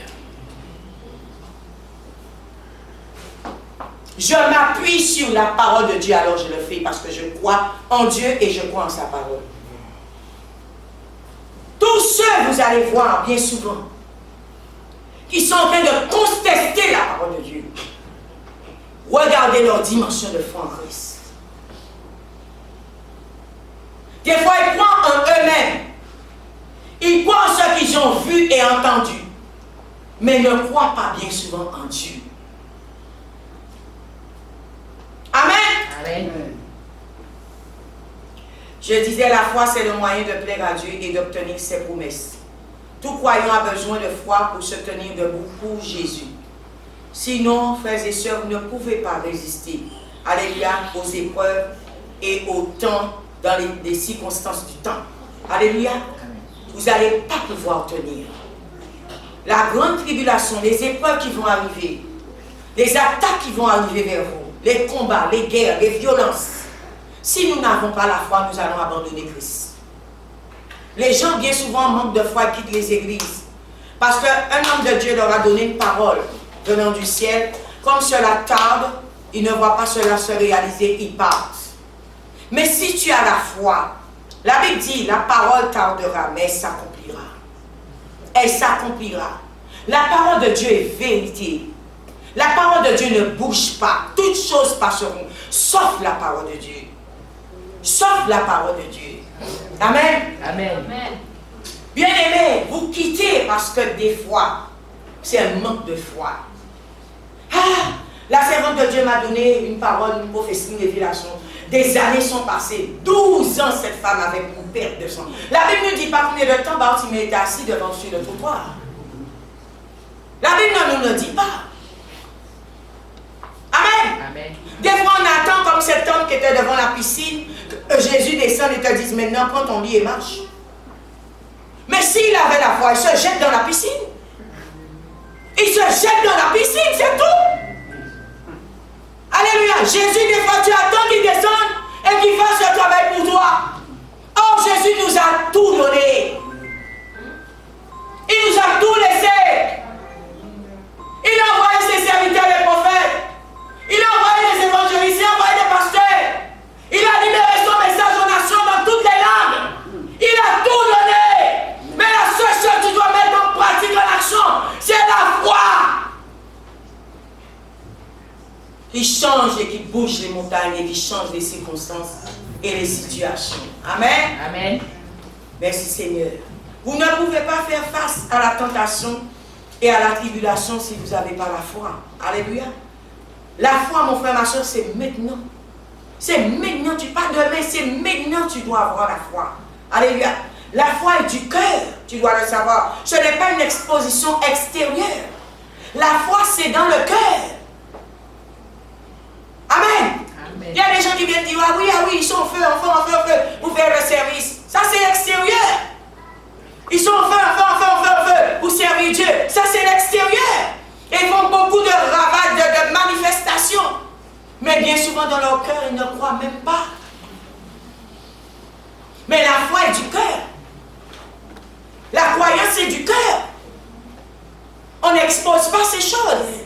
Je m'appuie sur la parole de Dieu, alors je le fais parce que je crois en Dieu et je crois en sa parole. Tous ceux, vous allez voir bien souvent, qui sont en train de contester la parole de Dieu, regardez leur dimension de foi en Christ. Des fois, ils croient en eux-mêmes. Ils croient en ce qu'ils ont vu et entendu, mais ne croient pas bien souvent en Dieu. Amen. Amen. Je disais, la foi, c'est le moyen de plaire à Dieu et d'obtenir ses promesses. Tout croyant a besoin de foi pour se tenir debout pour Jésus. Sinon, frères et sœurs, vous ne pouvez pas résister, alléluia, aux épreuves et au temps, dans les circonstances du temps. Alléluia. Vous n'allez pas pouvoir tenir. La grande tribulation, les épreuves qui vont arriver, les attaques qui vont arriver vers vous, les combats, les guerres, les violences. Si nous n'avons pas la foi, nous allons abandonner Christ. Les gens, bien souvent, manquent de foi et quittent les églises. Parce qu'un homme de Dieu leur a donné une parole venant du ciel. Comme cela tarde, ils ne voient pas cela se réaliser, ils partent. Mais si tu as la foi, la Bible dit, la parole tardera, mais elle s'accomplira. Elle s'accomplira. La parole de Dieu est vérité. La parole de Dieu ne bouge pas. Toutes choses passeront, sauf la parole de Dieu. sauf la parole de Dieu. Amen. Amen. Bien-aimés, vous quittez parce que des fois, c'est un manque de foi. Ah, la servante de Dieu m'a donné une parole, une prophétie, une révélation. Des années sont passées. 12 ans, cette femme avait une perte de sang. La Bible ne dit pas combien de temps Bartimée était assis devant sur le trottoir. La Bible ne nous le dit pas. Amen. Amen. Des fois, on attend comme cet homme qui était devant la piscine, que Jésus descende et te dise maintenant, prends ton lit et marche. Mais s'il avait la foi, il se jette dans la piscine. Il se jette dans la piscine, c'est tout. Alléluia. Jésus, des fois, tu attends qu'il descende et qu'il fasse le travail pour toi. Or, Jésus nous a tout donné. Il nous a tout laissé. Il a envoyé ses serviteurs, les prophètes. Il a envoyé les évangélistes, il a envoyé des pasteurs. Il a libéré son message aux nations dans toutes les langues. Il a tout donné. Mais la seule chose que tu dois mettre en pratique, en action, c'est la foi. Qui change et qui bouge les montagnes et qui change les circonstances et les situations. Amen. Amen. Merci Seigneur. Vous ne pouvez pas faire face à la tentation et à la tribulation si vous n'avez pas la foi. Alléluia. La foi, mon frère, ma soeur, c'est maintenant. C'est maintenant, tu parles demain, c'est maintenant que tu dois avoir la foi. Alléluia. La foi est du cœur, tu dois le savoir. Ce n'est pas une exposition extérieure. La foi, c'est dans le cœur. Amen. Amen. Il y a des gens qui viennent dire, ah oui, ils sont en feu, pour faire le service. Ça, c'est extérieur. Ils sont en feu, pour servir Dieu. Ça, c'est l'extérieur. Et ils font beaucoup de ravages, de manifestations. Mais bien souvent, dans leur cœur, ils ne croient même pas. Mais la foi est du cœur. La croyance est du cœur. On n'expose pas ces choses.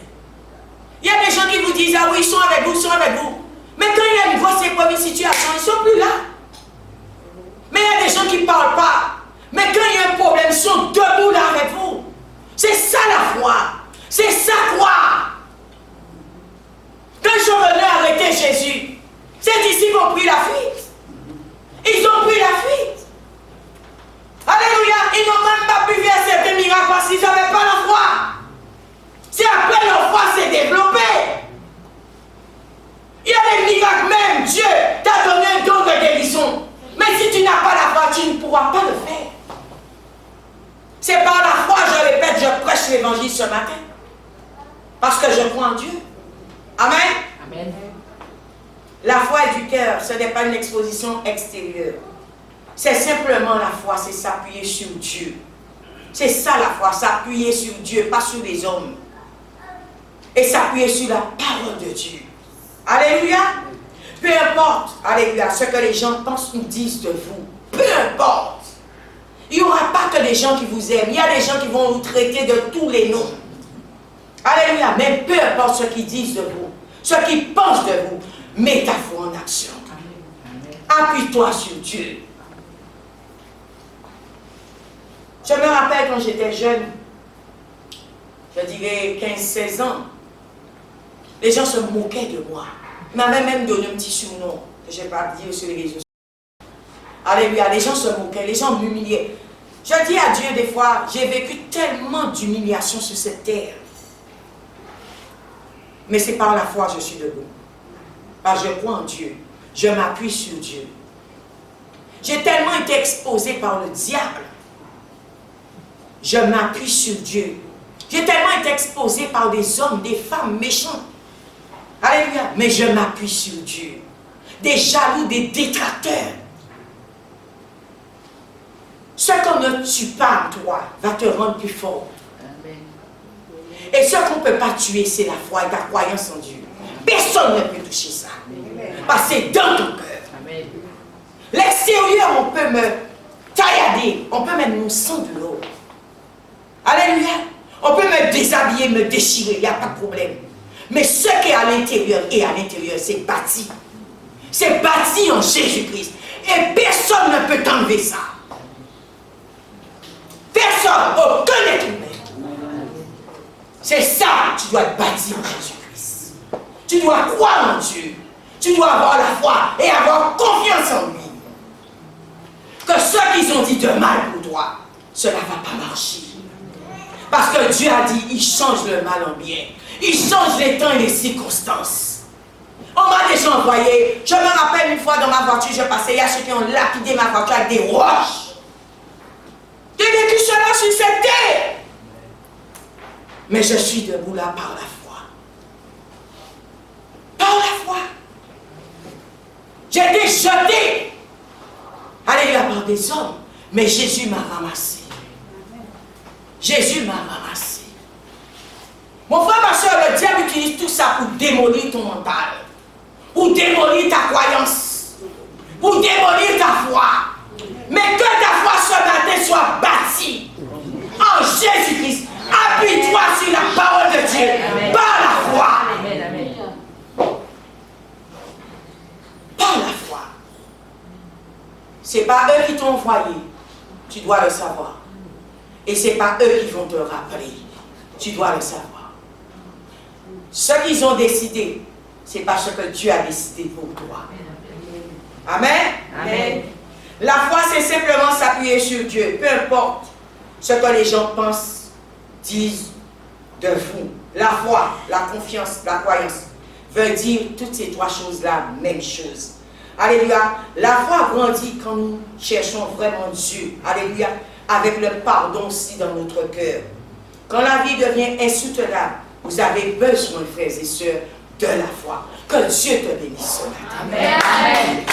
Il y a des gens qui vous disent, ah oui, ils sont avec vous, ils sont avec vous. Mais quand il y a une grosse épreuve, une situation, ils ne sont plus là. Mais il y a des gens qui ne parlent pas. Mais quand il y a un problème, ils sont debout là avec vous. C'est ça la foi. C'est ça croire. Quand ils sont venus arrêter Jésus, ces disciples ont pris la fuite. Ils ont pris la fuite. Alléluia. Ils n'ont même pas pu faire certains miracles parce qu'ils n'avaient pas la foi. C'est après leur foi s'est développée. Il y a des miracles même. Dieu t'a donné un don de guérison. Mais si tu n'as pas la foi, tu ne pourras pas le faire. C'est par la foi, je répète, je prêche l'évangile ce matin. Parce que je crois en Dieu. Amen. Amen. La foi est du cœur, ce n'est pas une exposition extérieure. C'est simplement la foi, c'est s'appuyer sur Dieu. C'est ça la foi, s'appuyer sur Dieu, pas sur les hommes. Et s'appuyer sur la parole de Dieu. Alléluia. Peu importe, alléluia, ce que les gens pensent ou disent de vous. Peu importe. Il n'y aura pas que des gens qui vous aiment. Il y a des gens qui vont vous traiter de tous les noms. Alléluia. Mais peu importe ce qu'ils disent de vous, ce qu'ils pensent de vous, mets ta foi en action. Appuie-toi sur Dieu. Je me rappelle quand j'étais jeune, je dirais 15-16 ans, les gens se moquaient de moi. Ils m'avaient même donné un petit surnom que je n'ai pas dit sur les réseaux sociaux. Alléluia, les gens se moquaient, les gens m'humiliaient. Je dis à Dieu des fois, j'ai vécu tellement d'humiliation sur cette terre. Mais c'est par la foi que je suis debout. Parce que je crois en Dieu. Je m'appuie sur Dieu. J'ai tellement été exposé par le diable. Je m'appuie sur Dieu. J'ai tellement été exposé par des hommes, des femmes méchants. Alléluia. Mais je m'appuie sur Dieu. Des jaloux, des détracteurs. Ce qu'on ne tue pas en toi va te rendre plus fort. Amen. Et ce qu'on ne peut pas tuer, c'est la foi et ta croyance en Dieu. Personne ne peut toucher ça. Parce que c'est dans ton cœur. Amen. L'extérieur, on peut me taillader. On peut mettre mon sang de l'eau. Alléluia. On peut me déshabiller, me déchirer. Il n'y a pas de problème. Mais ce qui est à l'intérieur, c'est bâti. C'est bâti en Jésus-Christ. Et personne ne peut t'enlever ça. Personne, aucun être humain. C'est ça, tu dois être bâti en Jésus-Christ. Tu dois croire en Dieu. Tu dois avoir la foi et avoir confiance en lui. Que ceux qui ont dit de mal pour toi, cela ne va pas marcher. Parce que Dieu a dit, il change le mal en bien. Il change les temps et les circonstances. On m'a déjà envoyé, je me rappelle une fois dans ma voiture, je passais, il y a ceux qui ont lapidé ma voiture avec des roches. J'ai vécu cela sur cette terre. Mais je suis debout là par la foi. Par la foi. J'ai été jeté. Alléluia, par des hommes. Mais Jésus m'a ramassé. Jésus m'a ramassé. Mon frère, ma soeur, le diable utilise tout ça pour démolir ton mental. Pour démolir ta croyance. Pour démolir ta foi. Mais que ta foi ce matin soit bâtie en Jésus-Christ. Appuie-toi sur la parole de Dieu. Amen. Par la foi. Amen. Par la foi. Ce n'est pas eux qui t'ont envoyé. Tu dois le savoir. Et ce n'est pas eux qui vont te rappeler. Tu dois le savoir. Ce qu'ils ont décidé, c'est parce que Dieu a décidé pour toi. Amen. Amen. La foi, c'est simplement s'appuyer sur Dieu. Peu importe ce que les gens pensent, disent de vous. La foi, la confiance, la croyance veut dire toutes ces trois choses-là, même chose. Alléluia. La foi grandit quand nous cherchons vraiment Dieu. Alléluia. Avec le pardon aussi dans notre cœur. Quand la vie devient insoutenable, vous avez besoin, frères et sœurs, de la foi. Que Dieu te bénisse ce matin. Amen. Amen.